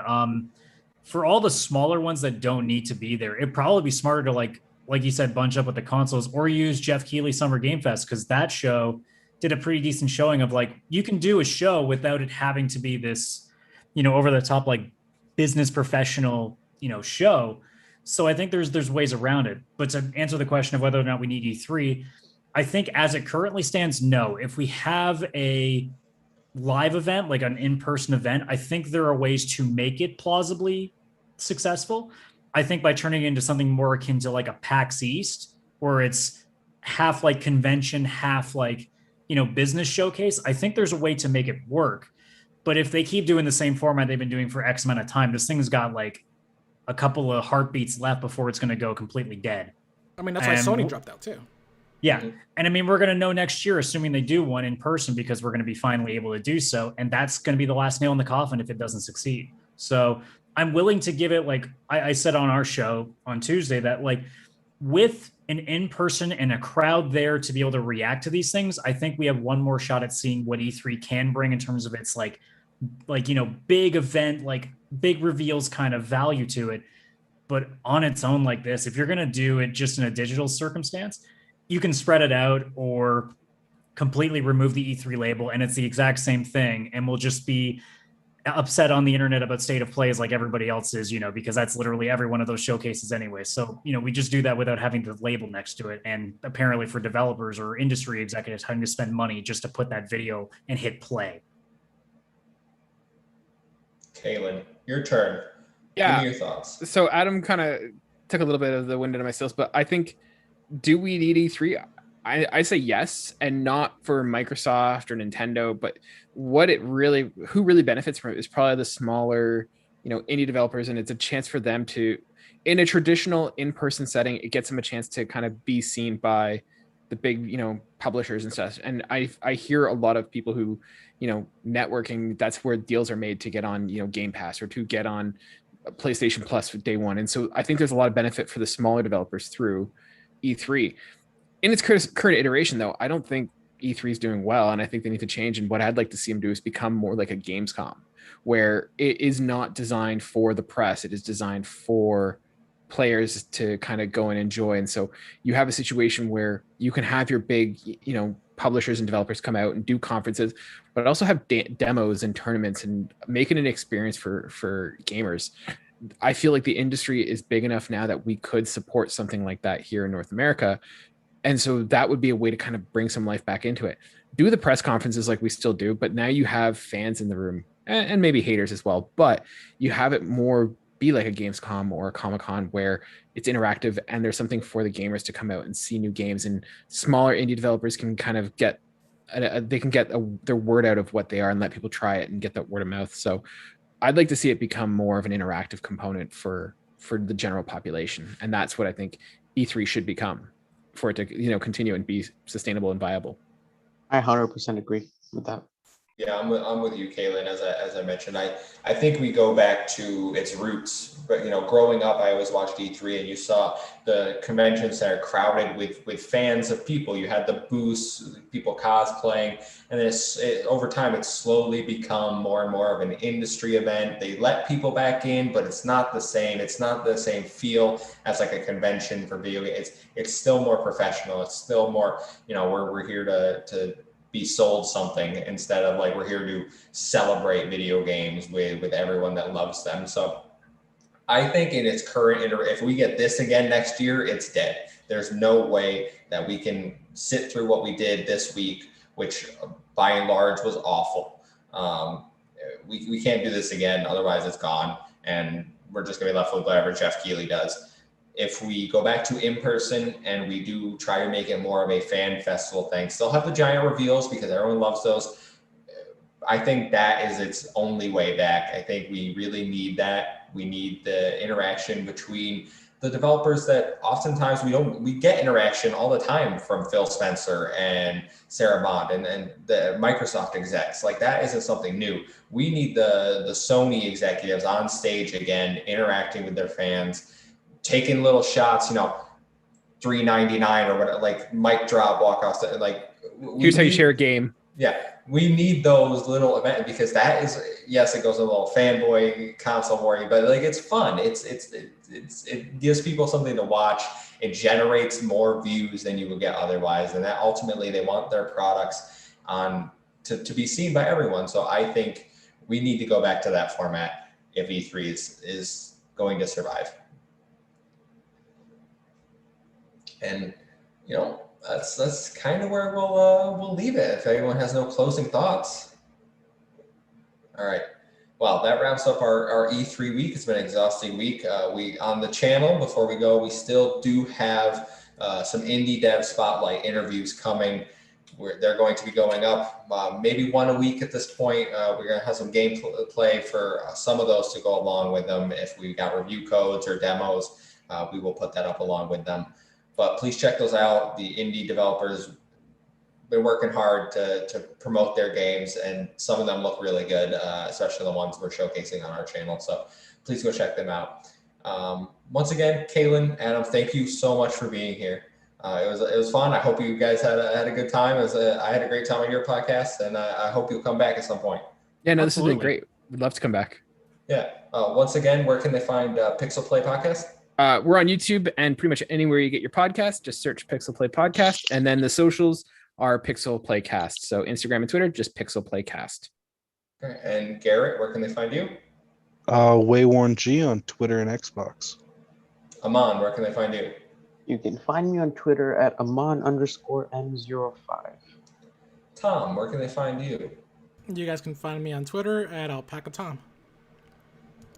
S5: for all the smaller ones that don't need to be there, it'd probably be smarter to like you said, bunch up with the consoles or use Jeff Keighley Summer Game Fest, because that show did a pretty decent showing of like, you can do a show without it having to be this, over the top, like business professional, show. So I think there's ways around it. But to answer the question of whether or not we need E3, I think as it currently stands, no. If we have a live event, like an in-person event, I think there are ways to make it plausibly successful. I think by turning it into something more akin to like a PAX East, where it's half like convention, half like, business showcase, I think there's a way to make it work. But if they keep doing the same format they've been doing for X amount of time, this thing's got like a couple of heartbeats left before it's going to go completely dead.
S3: I mean, that's why Sony dropped out too.
S5: Yeah. And I mean, we're going to know next year, assuming they do one in person, because we're going to be finally able to do so. And that's going to be the last nail in the coffin if it doesn't succeed. So I'm willing to give it, like I said on our show on Tuesday, that like with an in-person and a crowd there to be able to react to these things, I think we have one more shot at seeing what E3 can bring in terms of its like, big event, like big reveals kind of value to it. But on its own like this, if you're going to do it just in a digital circumstance, you can spread it out or completely remove the E3 label and it's the exact same thing. And will just be upset on the internet about state of plays like everybody else is, because that's literally every one of those showcases anyway. So, we just do that without having the label next to it. And apparently for developers or industry executives having to spend money just to put that video and hit play.
S1: Kayden, your turn.
S4: Yeah.
S1: Give me your thoughts.
S4: So Adam kind of took a little bit of the wind out of my sails, but I think, do we need E3? I say yes, and not for Microsoft or Nintendo, but who really benefits from it is probably the smaller, indie developers, and it's a chance for them to, in a traditional in-person setting, it gets them a chance to kind of be seen by the big, publishers and stuff. And I hear a lot of people who, networking, that's where deals are made to get on, Game Pass or to get on PlayStation Plus day one. And so I think there's a lot of benefit for the smaller developers through E3. In its current iteration, though, I don't think E3 is doing well, and I think they need to change. And what I'd like to see them do is become more like a Gamescom, where it is not designed for the press. It is designed for players to kind of go and enjoy. And so you have a situation where you can have your big, publishers and developers come out and do conferences, but also have demos and tournaments and make it an experience for gamers. I feel like the industry is big enough now that we could support something like that here in North America. And so that would be a way to kind of bring some life back into it. Do the press conferences like we still do, but now you have fans in the room and maybe haters as well, but you have it more be like a Gamescom or a Comic-Con where it's interactive and there's something for the gamers to come out and see new games, and smaller indie developers can kind of get their word out of what they are and let people try it and get that word of mouth. So I'd like to see it become more of an interactive component for the general population. And that's what I think E3 should become for it to, continue and be sustainable and viable.
S6: I 100% agree with that.
S1: Yeah, I'm with you, Kayden. As I mentioned, I think we go back to its roots. But growing up, I always watched E3, and you saw the convention center crowded with fans of people. You had the booths, people cosplaying, and over time, it's slowly become more and more of an industry event. They let people back in, but it's not the same. It's not the same feel as like a convention for video games. It's still more professional. It's still more, we're here to be sold something instead of like we're here to celebrate video games with everyone that loves them. So I think in its current if we get this again next year, it's dead. There's no way that we can sit through what we did this week, which by and large was awful. We can't do this again, otherwise it's gone, and we're just gonna be left with whatever Jeff Keighley does. If we go back to in-person and we do try to make it more of a fan festival thing, still have the giant reveals because everyone loves those. I think that is its only way back. I think we really need that. We need the interaction between the developers that oftentimes we get interaction all the time from Phil Spencer and Sarah Bond and the Microsoft execs. Like that isn't something new. We need the Sony executives on stage again, interacting with their fans, taking little shots, $3.99 or whatever, like mic drop, walk off, like
S4: here's how you share a game.
S1: Yeah, we need those little events because that is, yes, it goes a little fanboy console warrior, but like it's fun. It gives people something to watch. It generates more views than you would get otherwise, and that ultimately they want their products on to be seen by everyone. So I think we need to go back to that format if E3 is going to survive. And that's kind of where we'll leave it if anyone has no closing thoughts. All right. Well, that wraps up our E3 week. It's been an exhausting week. We on the channel, before we go, we still do have some indie dev spotlight interviews coming. They're going to be going up maybe one a week at this point. We're going to have some gameplay for some of those to go along with them. If we got review codes or demos, we will put that up along with them. But please check those out. The indie developers been working hard to promote their games, and some of them look really good, especially the ones we're showcasing on our channel. So please go check them out. Once again, Kayden, Adam, thank you so much for being here. It was fun. I hope you guys had a good time. I had a great time on your podcast, and I hope you'll come back at some point.
S4: Yeah, no, this has been great. We'd love to come back.
S1: Yeah. Once again, where can they find PixelPlay Podcast?
S4: We're on YouTube and pretty much anywhere you get your podcast. Just search PixelPlay Podcast, and then the socials are PixelPlaycast. So Instagram and Twitter, just PixelPlaycast.
S1: Okay. And Garrett, where can they find you?
S2: Wayworn G on Twitter and Xbox.
S1: Aman, where can they find you?
S6: You can find me on Twitter at Amon_M05.
S1: Tom, where can they find you?
S3: You guys can find me on Twitter at Alpaca Tom.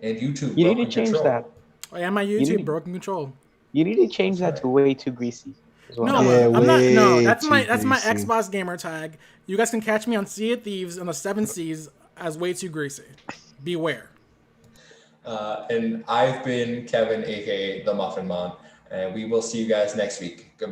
S1: And YouTube,
S6: You need
S1: Broken
S6: to change
S1: Control.
S6: that.
S3: Oh, yeah, my
S6: You
S3: YouTube,
S6: need-
S3: Broken Control.
S6: You need to change that
S1: That's
S6: to way too greasy. As well.
S3: No,
S2: Yeah,
S3: I'm not. No,
S2: way
S3: that's my
S2: too greasy.
S3: Xbox gamer tag. You guys can catch me on Sea of Thieves and the Seven Seas as way too greasy. Beware.
S1: And I've been Kevin, aka the Muffin Mon, and we will see you guys next week.